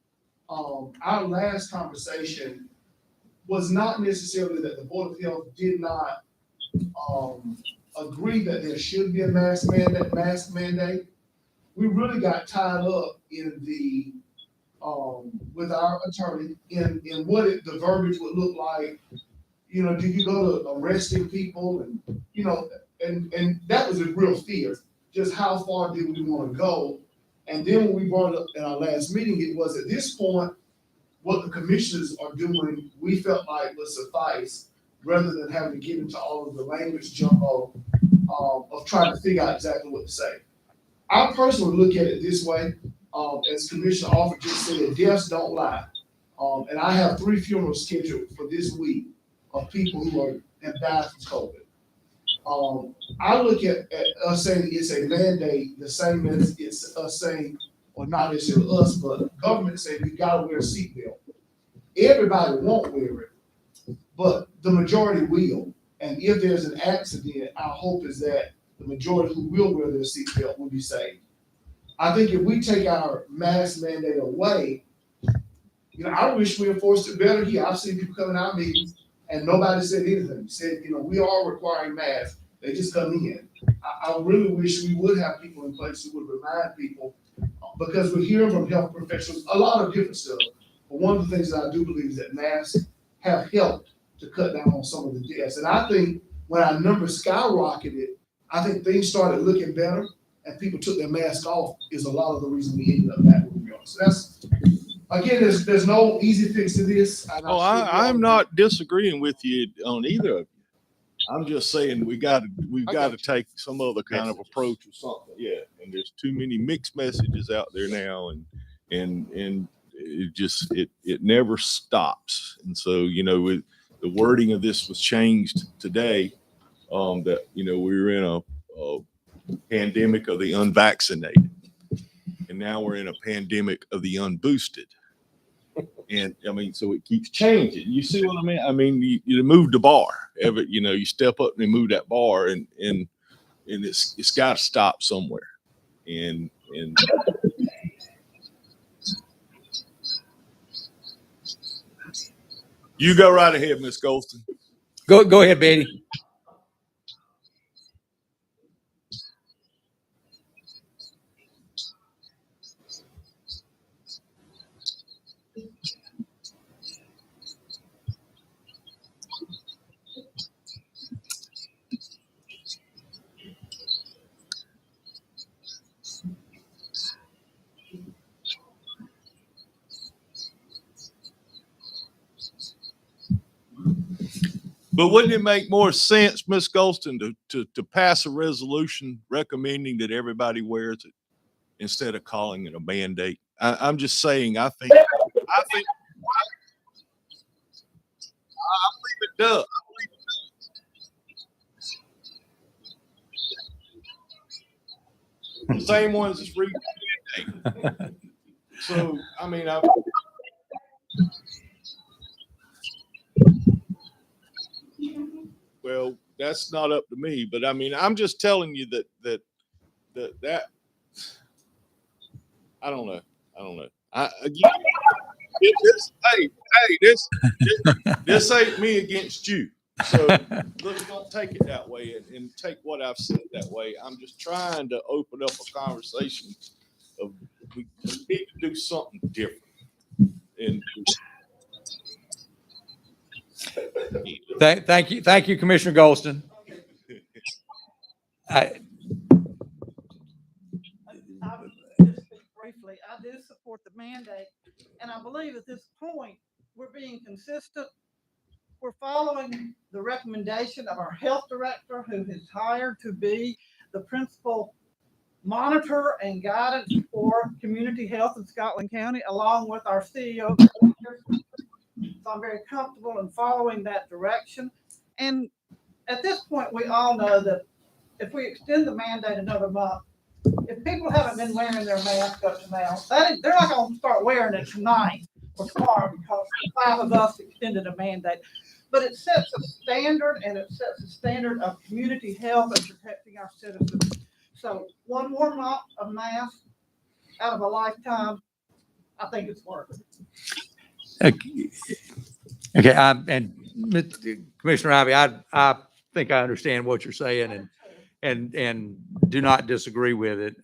Speaker 5: our last conversation was not necessarily that the Board of Health did not agree that there should be a mask mandate. We really got tied up in the with our attorney in what the verbiage would look like. You know, do you go to arresting people, and you know, and that was a real fear. Just how far did we want to go? And then when we brought it up in our last meeting, it was at this point, what the commissioners are doing, we felt like would suffice, rather than having to get into all of the language jumbo of trying to figure out exactly what to say. I personally look at it this way, as Commissioner Alford just said, deaths don't lie. And I have 3 funerals scheduled for this week of people who have died from COVID. I look at us saying it's a mandate the same as it's us saying, or not necessarily us, but government saying you gotta wear a seatbelt. Everybody won't wear it, but the majority will. And if there's an accident, our hope is that the majority who will wear their seatbelt will be saved. I think if we take our mask mandate away, you know, I wish we enforced it better here. I've seen people come in our meetings and nobody said anything. Said, you know, we are requiring masks. They just come in. I really wish we would have people in place who would remind people, because we're hearing from health professionals a lot of different stuff. But one of the things that I do believe is that masks have helped to cut down on some of the deaths. And I think when our numbers skyrocketed, I think things started looking better and people took their mask off is a lot of the reason we ended up back where we are. So that's, again, there's no easy fix to this.
Speaker 13: Oh, I'm not disagreeing with you on either of you. I'm just saying we've got to take some other kind of approach or something. Yeah. And there's too many mixed messages out there now, and it just it never stops. And so, you know, the wording of this was changed today, that, you know, we were in a pandemic of the unvaccinated, and now we're in a pandemic of the unboosted. And I mean, so it keeps changing. You see what I mean? I mean, you move the bar. You know, you step up and they move that bar, and it's got to stop somewhere. And you go right ahead, Miss Golston.
Speaker 4: Go ahead, Betty.
Speaker 13: But wouldn't it make more sense, Miss Golston, to pass a resolution recommending that everybody wears it instead of calling it a mandate? I'm just saying, I think I believe it does. The same ones as reading the mandate. So, I mean, well, that's not up to me, but I mean, I'm just telling you that I don't know. Again, this ain't me against you. So look, don't take it that way, and take what I've said that way. I'm just trying to open up a conversation of we need to do something different. And
Speaker 4: Thank you, Commissioner Golston.
Speaker 14: Just speak briefly, I do support the mandate, and I believe at this point, we're being consistent. We're following the recommendation of our health director, who is hired to be the principal monitor and guidance for community health in Scotland County, along with our CEO. So I'm very comfortable in following that direction. And at this point, we all know that if we extend the mandate another month, if people haven't been wearing their mask up to now, they're not going to start wearing it tonight or tomorrow because 5 of us extended a mandate. But it sets a standard, and it sets a standard of community health and protecting our citizens. So one more month of masks out of a lifetime, I think it's worth it.
Speaker 4: Okay, and Commissioner Ivey, I think I understand what you're saying, and do not disagree with it.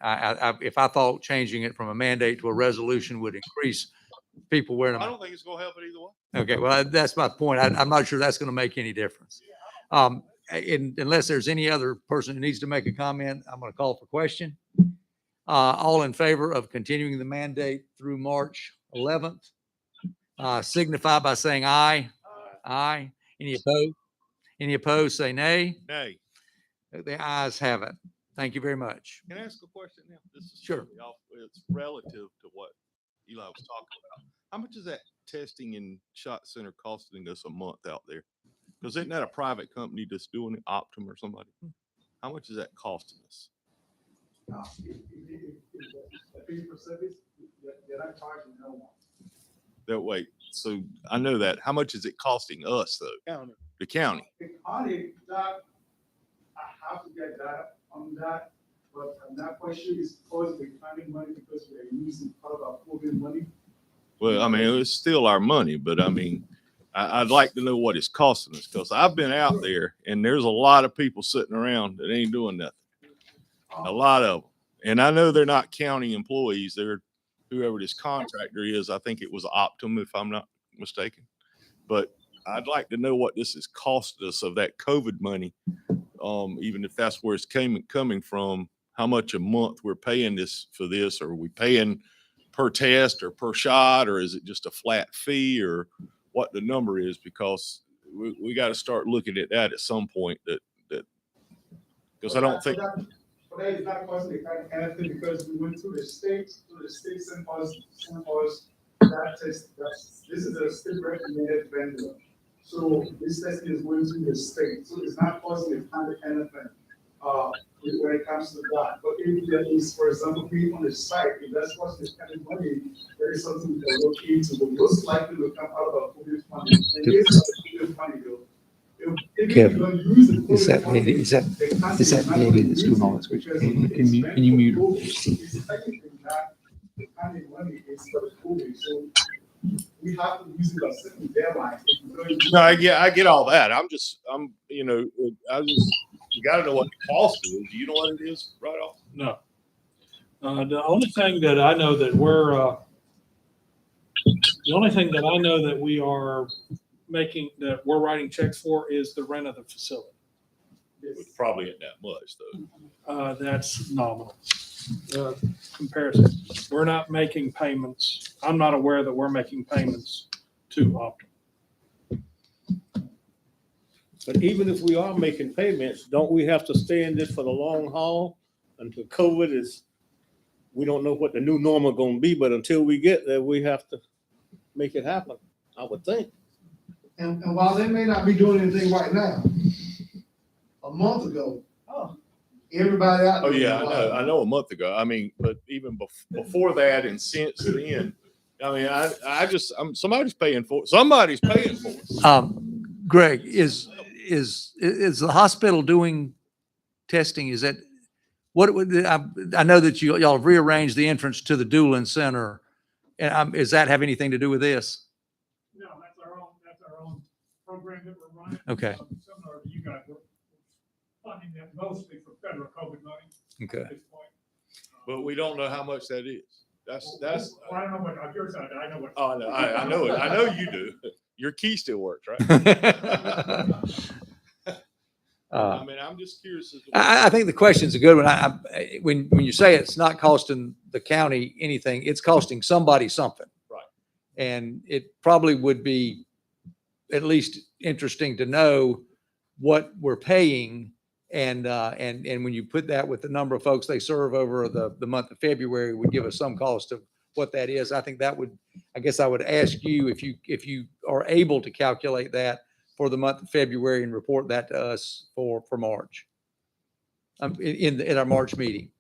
Speaker 4: If I thought changing it from a mandate to a resolution would increase people wearing them.
Speaker 13: I don't think it's going to help it either way.
Speaker 4: Okay, well, that's my point. I'm not sure that's going to make any difference. Unless there's any other person who needs to make a comment, I'm going to call for question. All in favor of continuing the mandate through March 11th, signify by saying aye. Aye. Any opposed? Any opposed, say nay.
Speaker 13: Nay.
Speaker 4: The ayes have it. Thank you very much.
Speaker 13: Can I ask a question now? This is
Speaker 4: Sure.
Speaker 13: It's relative to what Eli was talking about. How much is that testing and shot center costing us a month out there? Because isn't that a private company that's doing it, Optum or somebody? How much is that costing us? That way, so I know that. How much is it costing us though?
Speaker 5: County.
Speaker 13: The county.
Speaker 5: The county, I have to get that on that, but that question is because we're finding money because we're using part of our COVID money.
Speaker 13: Well, I mean, it's still our money, but I mean, I'd like to know what it's costing us, because I've been out there and there's a lot of people sitting around that ain't doing nothing. A lot of them. And I know they're not county employees. They're whoever this contractor is. I think it was Optum, if I'm not mistaken. But I'd like to know what this has cost us of that COVID money. Even if that's where it's coming from, how much a month we're paying this for this, or are we paying per test or per shot, or is it just a flat fee, or what the number is? Because we got to start looking at that at some point. Because I don't think.
Speaker 5: But that is not costing the county anything because we went through the state sent us that test. This is a state recommended vendor. So this testing is going through the state. So it's not costing the county anything when it comes to that. But if there is, for example, people on the site, if that's costing the county money, there is something we can look into. But most likely will come out of our COVID money. And this is COVID money though.
Speaker 2: Kevin, is that the lady that's doing all this? Can you mute her?
Speaker 5: We have to use it as certain deadlines.
Speaker 13: No, I get all that. You got to know what the cost is. Do you know what it is right off?
Speaker 15: No. The only thing that I know that we are making, that we're writing checks for, is the rent of the facility.
Speaker 13: It probably ain't that much though.
Speaker 15: That's nominal. Comparison. We're not making payments. I'm not aware that we're making payments to Optum.
Speaker 1: But even if we are making payments, don't we have to stay in this for the long haul until COVID is, we don't know what the new normal gonna be, but until we get there, we have to make it happen, I would think.
Speaker 5: And while they may not be doing anything right now, a month ago, everybody out there.
Speaker 13: Oh yeah, I know a month ago. I mean, but even before that and since then, I mean, somebody's paying for it.
Speaker 4: Greg, is the hospital doing testing? Is that what I know that y'all have rearranged the entrance to the Doolin Center. And does that have anything to do with this?
Speaker 7: No, that's our own program that we're running.
Speaker 4: Okay.
Speaker 7: Similar to you guys, we're funding that mostly for federal COVID money.
Speaker 4: Okay.
Speaker 7: At this point.
Speaker 13: But we don't know how much that is. That's.
Speaker 7: Well, I don't know what on your side. I know what.
Speaker 13: Oh no, I know it. I know you do. Your key still works, right? I mean, I'm just curious.
Speaker 4: I think the question's a good one. When you say it's not costing the county anything, it's costing somebody something.
Speaker 13: Right.
Speaker 4: And it probably would be at least interesting to know what we're paying. And when you put that with the number of folks they serve over the month of February, would give us some cost of what that is. I think that would, I guess I would ask you if you are able to calculate that for the month of February and report that to us for March, in our March meeting.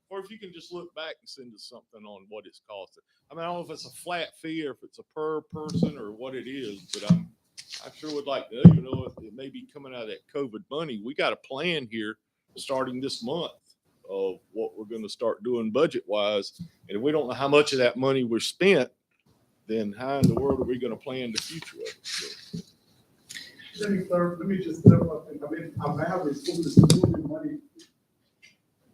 Speaker 13: Or if you can just look back and send us something on what it's costing. I mean, I don't know if it's a flat fee or if it's a per person or what it is, but I sure would like to know, if it may be coming out of that COVID money. We got a plan here starting this month of what we're going to start doing budget wise. And if we don't know how much of that money we're spent, then how in the world are we going to plan the future of it? So,
Speaker 5: let me just clarify. I mean, our average is money.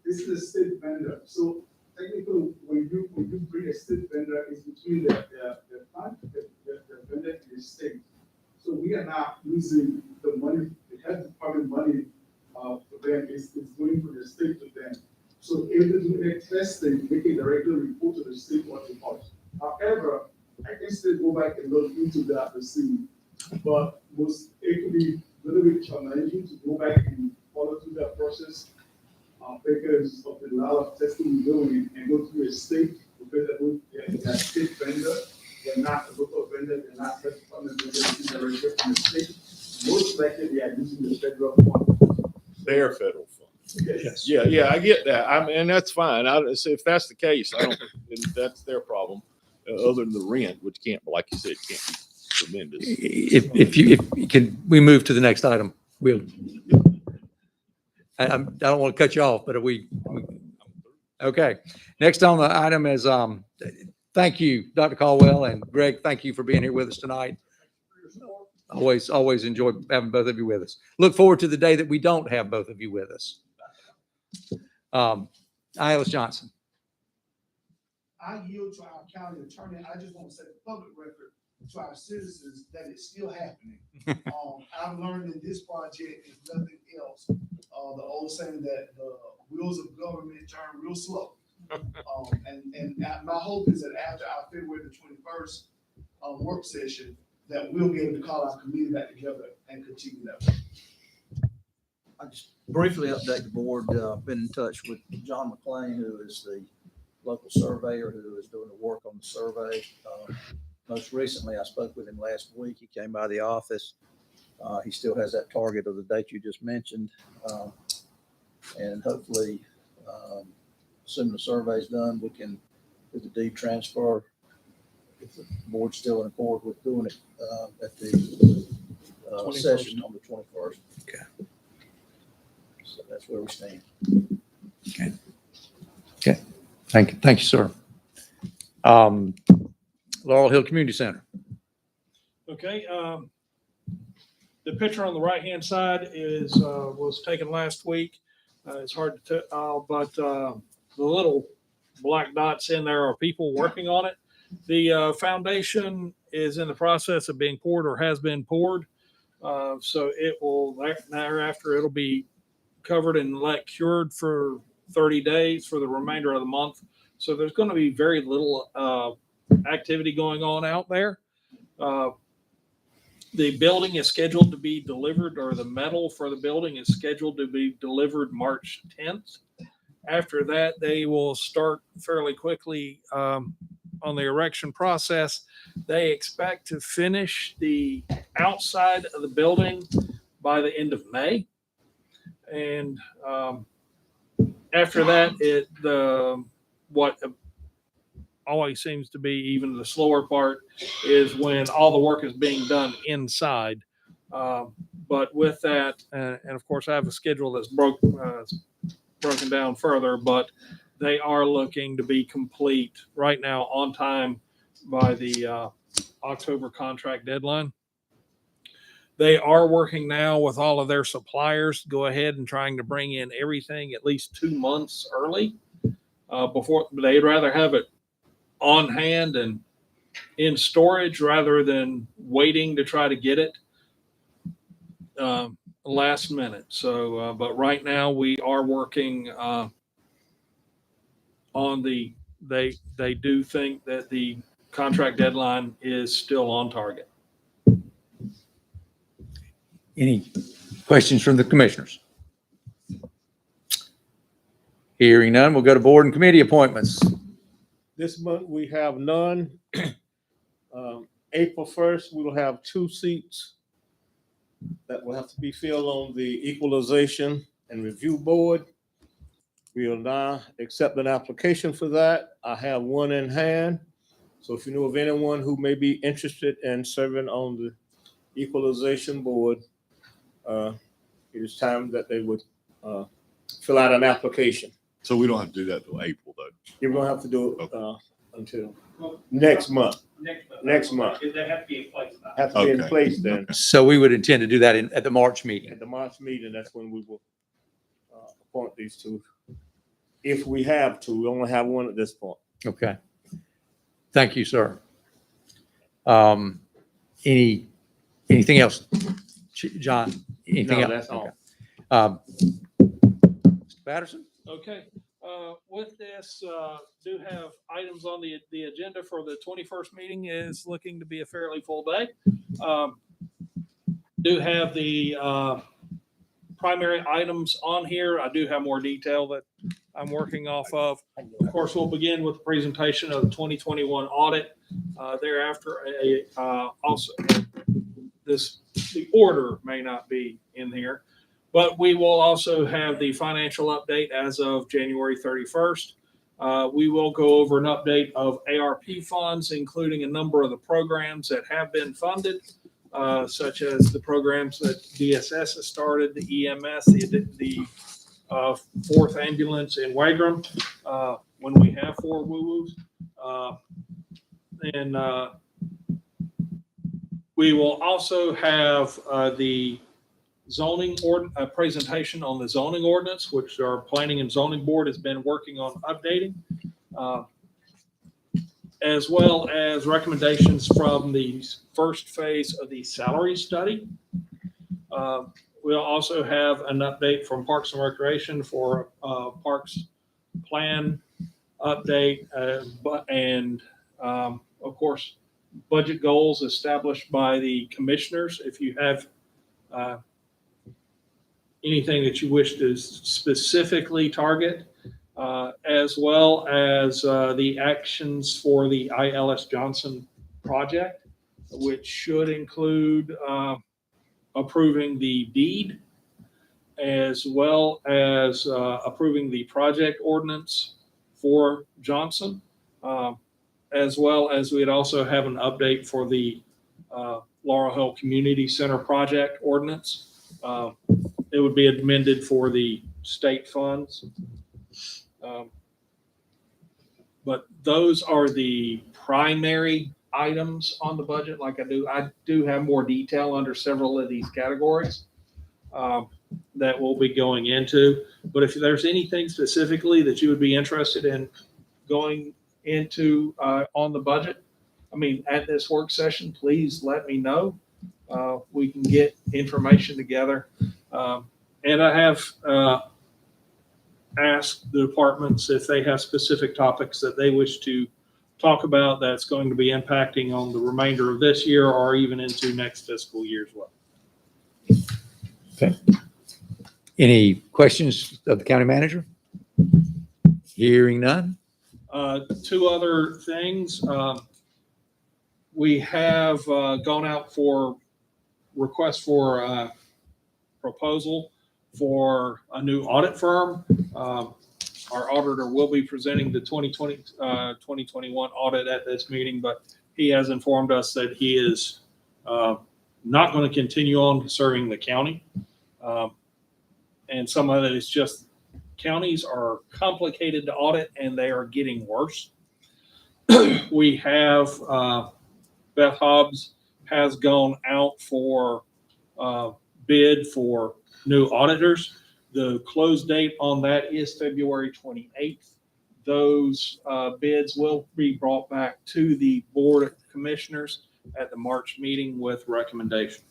Speaker 5: This is a state vendor. So technically, when you bring a state vendor, it's between the vendor and the state. So we are not using the money, the health department money for them. It's going from the state to them. So if they do a testing, they can directly report to the state what it costs. However, I can still go back and look into that to see. But it could be a little bit challenging to go back and follow through that process because of the lot of testing we're doing and go through a state because they're a state vendor. They're not a local vendor. They're not health department vendors directly from the state. Most likely they are using the federal fund.
Speaker 13: Their federal fund.
Speaker 5: Yes.
Speaker 13: Yeah, I get that. And that's fine. If that's the case, that's their problem. Other than the rent, which can't, like you said, can't be tremendous.
Speaker 4: If you can, we move to the next item. I don't want to cut you off, but okay. Next on the item is, thank you, Dr. Caldwell, and Greg, thank you for being here with us tonight. Always enjoy having both of you with us. Look forward to the day that we don't have both of you with us. Alice Johnson.
Speaker 5: I yield to our county attorney. I just want to say the public record to our citizens that it's still happening. I've learned that this project is nothing else. The old saying that the wheels of government turn real slow. My hope is that after our February the 21st work session, that we'll be able to call our committee back together and continue that work.
Speaker 16: I just briefly update the board. Been in touch with John McLean, who is the local surveyor who is doing the work on the survey. Most recently, I spoke with him last week. He came by the office. He still has that target of the date you just mentioned. And hopefully, assuming the survey's done, we can do the deed transfer. If the board's still in accord with doing it at the session on the 21st.
Speaker 4: Okay.
Speaker 16: So that's where we stand.
Speaker 4: Okay. Thank you, sir. Laurel Hill Community Center.
Speaker 15: Okay, the picture on the right-hand side was taken last week. It's hard to tell, but the little black dots in there are people working on it. The foundation is in the process of being poured or has been poured. So it will, thereafter, it'll be covered and cured for 30 days for the remainder of the month. So there's going to be very little activity going on out there. The building is scheduled to be delivered, or the metal for the building is scheduled to be delivered March 10th. After that, they will start fairly quickly on the erection process. They expect to finish the outside of the building by the end of May. And after that, what always seems to be even the slower part is when all the work is being done inside. But with that, and of course I have a schedule that's broken down further, but they are looking to be complete right now on time by the October contract deadline. They are working now with all of their suppliers to go ahead and trying to bring in everything at least 2 months early. Before they'd rather have it on hand and in storage rather than waiting to try to get it last minute. So, but right now we are working on they do think that the contract deadline is still on target.
Speaker 4: Any questions from the commissioners? Hearing none, we'll go to board and committee appointments.
Speaker 1: This month, we have none. April 1st, we will have 2 seats that will have to be filled on the Equalization and Review Board. We will now accept an application for that. I have one in hand. So if you know of anyone who may be interested in serving on the Equalization Board, it is time that they would fill out an application.
Speaker 13: So we don't have to do that till April, though.
Speaker 1: You're gonna have to do it until next month. Next month.
Speaker 7: They have to be in place.
Speaker 1: Have to be in
Speaker 13: Okay.
Speaker 1: place then.
Speaker 4: So we would intend to do that at the March meeting.
Speaker 1: At the March meeting, that's when we will appoint these 2. If we have to, we only have one at this point.
Speaker 4: Okay. Thank you, sir. Anything else? John, anything
Speaker 1: No,
Speaker 4: else?
Speaker 1: that's all.
Speaker 4: Okay. Mr. Patterson?
Speaker 15: Okay, with this, do have items on the agenda for the 21st meeting. Is looking to be a fairly full day. Do have the primary items on here. I do have more detail that I'm working off of. Of course, we'll begin with the presentation of the 2021 audit. Thereafter, also the order may not be in here. But we will also have the financial update as of January 31st. We will go over an update of ARP funds, including a number of the programs that have been funded, such as the programs that DSS has started, the EMS, the 4th ambulance in Wagram, when we have 4 woo-woos. And we will also have the zoning presentation on the zoning ordinance, which our planning and zoning board has been working on updating, as well as recommendations from the first phase of the salary study. We'll also have an update from Parks and Recreation for Parks Plan update, and of course, budget goals established by the commissioners. If you have anything that you wish to specifically target, as well as the actions for the ILS Johnson project, which should include approving the deed, as well as approving the project ordinance for Johnson, as well as we'd also have an update for the Laurel Hill Community Center project ordinance. It would be amended for the state funds. But those are the primary items on the budget. Like I do have more detail under several of these categories that we'll be going into. But if there's anything specifically that you would be interested in going into on the budget, I mean, at this work session, please let me know. We can get information together. And I have asked the departments if they have specific topics that they wish to talk about that's going to be impacting on the remainder of this year or even into next fiscal year as well.
Speaker 4: Okay. Any questions of the county manager? Hearing none.
Speaker 15: 2 other things. We have gone out for requests for proposal for a new audit firm. Our auditor will be presenting the 2021 audit at this meeting, but he has informed us that he is not going to continue on serving the county. And some of it is just counties are complicated to audit and they are getting worse. We have Beth Hobbs has gone out for bid for new auditors. The close date on that is February 28th. Those bids will be brought back to the Board of Commissioners at the March meeting with recommendation.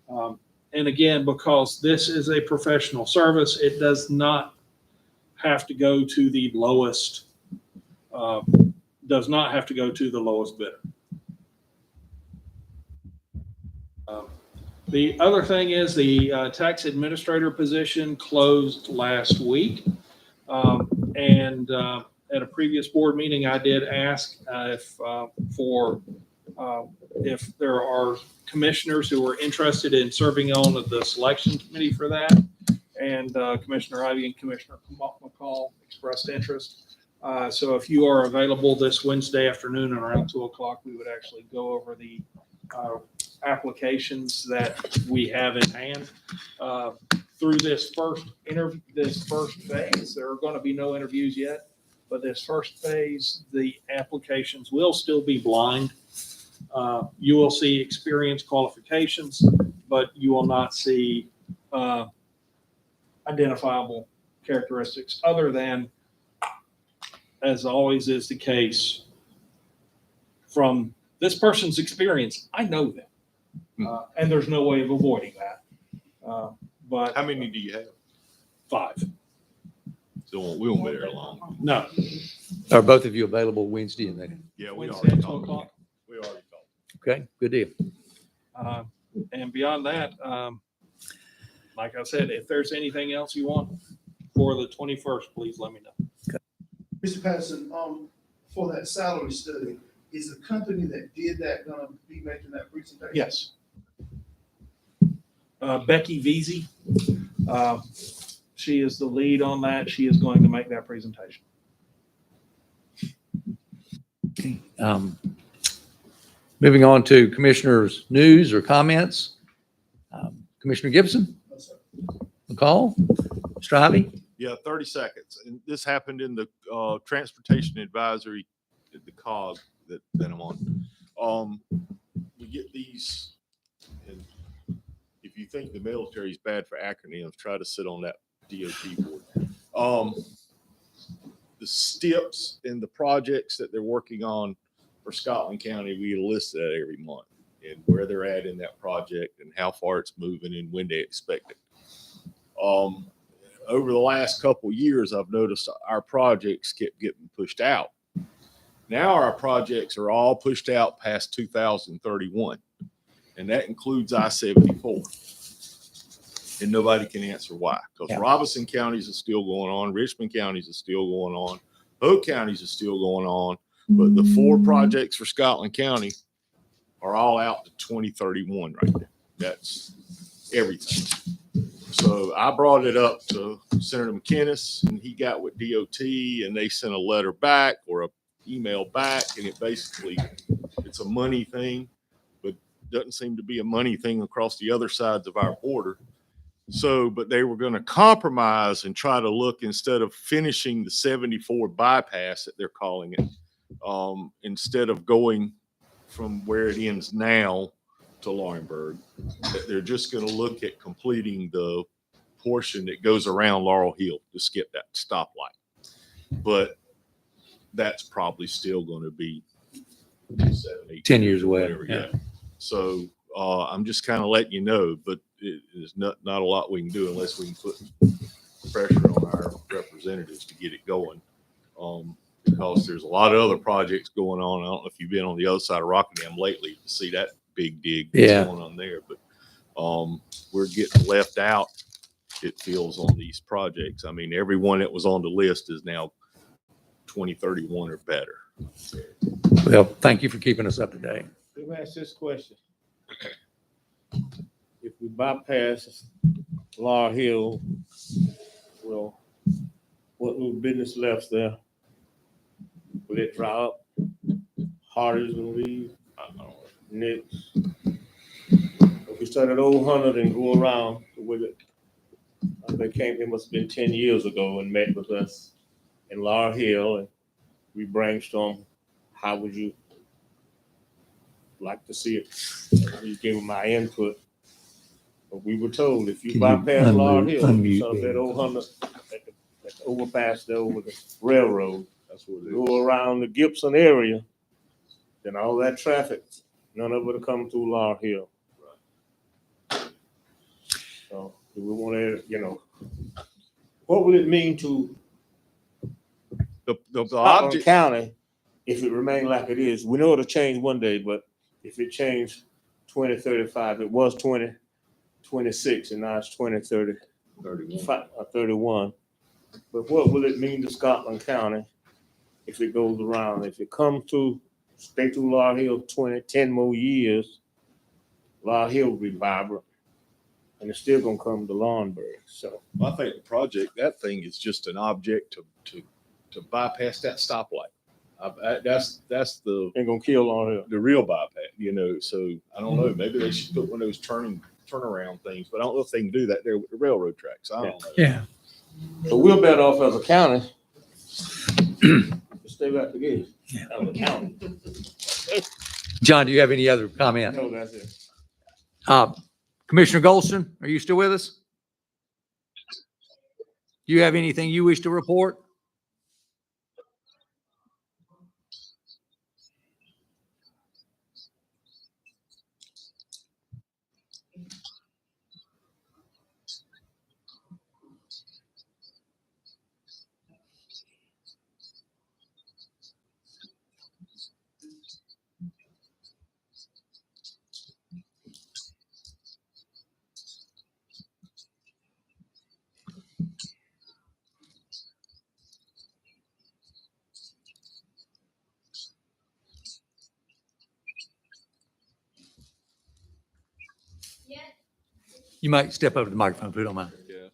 Speaker 15: And again, because this is a professional service, it does not have to go to the lowest, bidder. The other thing is the tax administrator position closed last week. And at a previous board meeting, I did ask if there are commissioners who are interested in serving on the selection committee for that. And Commissioner Ivy and Commissioner McCall expressed interest. So if you are available this Wednesday afternoon around 2:00, we would actually go over the applications that we have in hand. Through this first phase, there are going to be no interviews yet, but this first phase, the applications will still be blind. You will see experience qualifications, but you will not see identifiable characteristics other than, as always is the case, from this person's experience, I know them. And there's no way of avoiding that. But
Speaker 13: How many do you have?
Speaker 15: 5.
Speaker 13: So we won't be there long.
Speaker 15: No.
Speaker 4: Are both of you available Wednesday and then?
Speaker 13: Yeah, we
Speaker 15: Wednesday
Speaker 13: already
Speaker 15: at
Speaker 13: talked.
Speaker 15: 2:00.
Speaker 13: We already talked.
Speaker 4: Okay, good deal.
Speaker 15: And beyond that, like I said, if there's anything else you want for the 21st, please let me know.
Speaker 5: Mr. Patterson, for that salary study, is the company that did that gonna be making that presentation?
Speaker 15: Yes. Becky Veazey, she is the lead on that. She is going to make that presentation.
Speaker 4: Moving on to commissioners' news or comments. Commissioner Gibson?
Speaker 5: No, sir.
Speaker 4: McCall? Mr. Ivy?
Speaker 13: Yeah, 30 seconds. And this happened in the transportation advisory, the COG that I'm on. We get these, and if you think the military is bad for acronyms, try to sit on that DOT board. The STIPs and the projects that they're working on for Scotland County, we list that every month and where they're at in that project and how far it's moving and when they expect it. Over the last couple of years, I've noticed our projects kept getting pushed out. Now our projects are all pushed out past 2031, and that includes I-74. And nobody can answer why, because Robinson counties is still going on, Richmond counties is still going on, Polk counties is still going on, but the 4 projects for Scotland County are all out to 2031 right now. That's everything. So I brought it up to Senator McInnes, and he got with DOT, and they sent a letter back or an email back, and it basically, it's a money thing, but doesn't seem to be a money thing across the other sides of our border. So, but they were going to compromise and try to look, instead of finishing the 74 bypass that they're calling it, instead of going from where it ends now to Laurinburg, that they're just going to look at completing the portion that goes around Laurel Hill to skip that stoplight. But that's probably still going to be 7, 8,
Speaker 2: 10 years away.
Speaker 13: Whatever, yeah. So I'm just kind of letting you know, but there's not a lot we can do unless we can put pressure on our representatives to get it going. Because there's a lot of other projects going on. I don't know if you've been on the other side of Rockingham lately to see that big dig that's going on there, but we're getting left out, it feels, on these projects. I mean, everyone that was on the list is now 2031 or better.
Speaker 2: Well, thank you for keeping us up to date.
Speaker 1: Let me ask this question. If we bypass Laurel Hill, well, what little business left there? Will it dry up? Harders will leave? I don't know. Next. If we start at Old Hundred and go around with it, they came, it must have been 10 years ago, and met with us in Laurel Hill, and we brainstormed, how would you like to see it? We gave them my input. But we were told, if you bypass Laurel Hill, so that Old Hundred, that overpass there over the railroad, that's what it is. Go around the Gibson area, then all that traffic, none of it will come through Laurel Hill. Right. So we want to, what will it mean to
Speaker 13: the
Speaker 1: Scotland County if it remained like it is? We know it'll change one day, but if it changed 2035, it was 2026, and now it's 2031. But what will it mean to Scotland County if it goes around? If it comes to stay through Laurel Hill 10 more years, Laurel Hill will be vibrant, and it's still gonna come to Laurinburg. So
Speaker 13: I think the project, that thing is just an object to bypass that stoplight. That's the
Speaker 1: ain't gonna kill Laurel Hill.
Speaker 13: The real bypass, So I don't know. Maybe they should put one of those turnaround things, but I don't know if they can do that there with the railroad tracks. I don't know.
Speaker 2: Yeah.
Speaker 1: So we're better off as a county to stay back together.
Speaker 2: Yeah.
Speaker 1: As a county.
Speaker 2: John, do you have any other comment?
Speaker 1: No, that's it.
Speaker 2: Commissioner Golston, are you still with us? Do you have anything you wish to report? You might step over to the microphone if you don't mind.
Speaker 13: Yeah,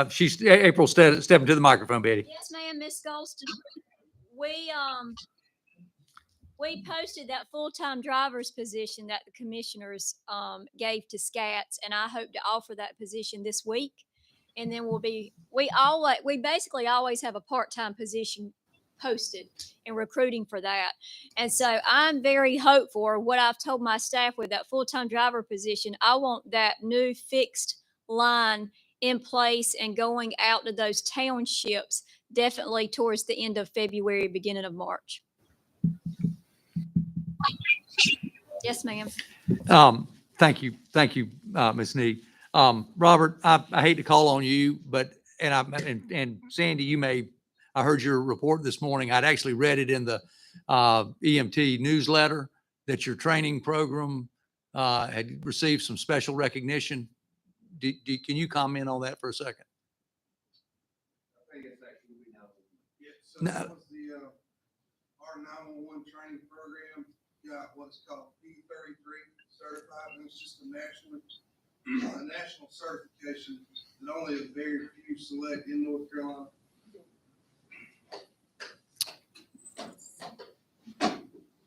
Speaker 13: she can hear you.
Speaker 2: April, step into the microphone, Betty.
Speaker 17: Yes, ma'am, Miss Golston. We posted that full-time driver's position that the commissioners gave to SCATS, and I hope to offer that position this week. And then we basically always have a part-time position posted and recruiting for that. And so I'm very hopeful, or what I've told my staff with that full-time driver position, I want that new fixed line in place and going out to those townships definitely towards the end of February, beginning of March. Yes, ma'am.
Speaker 4: Thank you, Ms. Nee. Robert, I hate to call on you, but, and Sandy, I heard your report this morning. I'd actually read it in the EMT newsletter that your training program had received some special recognition. Can you comment on that for a second?
Speaker 5: So
Speaker 4: No.
Speaker 5: that was the, our 911 training program, got what's called P33 certified, and it's just a national certification that only a very few select in North Carolina.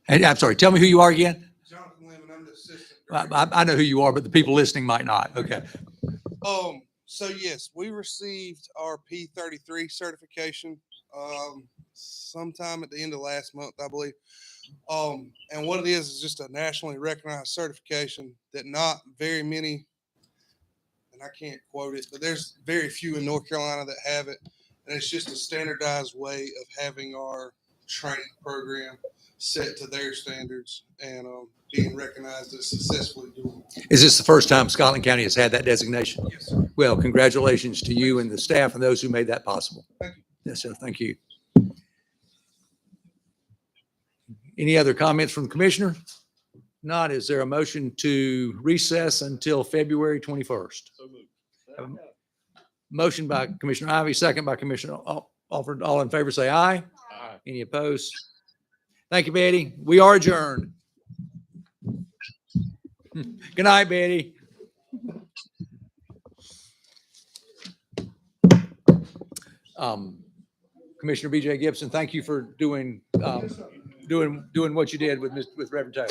Speaker 4: And I'm sorry, tell me who you are again.
Speaker 5: Jonathan Lemon, I'm the assistant.
Speaker 4: I know who you are, but the people listening might not. Okay.
Speaker 5: So yes, we received our P33 certification sometime at the end of last month, I believe. And what it is just a nationally recognized certification that not very many, and I can't quote it, but there's very few in North Carolina that have it. And it's just a standardized way of having our training program set to their standards and being recognized as successfully doing it.
Speaker 4: Is this the first time Scotland County has had that designation?
Speaker 5: Yes, sir.
Speaker 4: Well, congratulations to you and the staff and those who made that possible.
Speaker 5: Thank you.
Speaker 4: Yes, sir. Thank you. Any other comments from the commissioner? Not, is there a motion to recess until February 21st?
Speaker 3: So moved.
Speaker 4: Motion by Commissioner Ivy, second by Commissioner Alford. All in favor, say aye.
Speaker 3: Aye.
Speaker 4: Any opposed? Thank you, Betty. We are adjourned. Good night, Betty. Commissioner BJ Gibson, thank you for doing what you did with Reverend Taylor.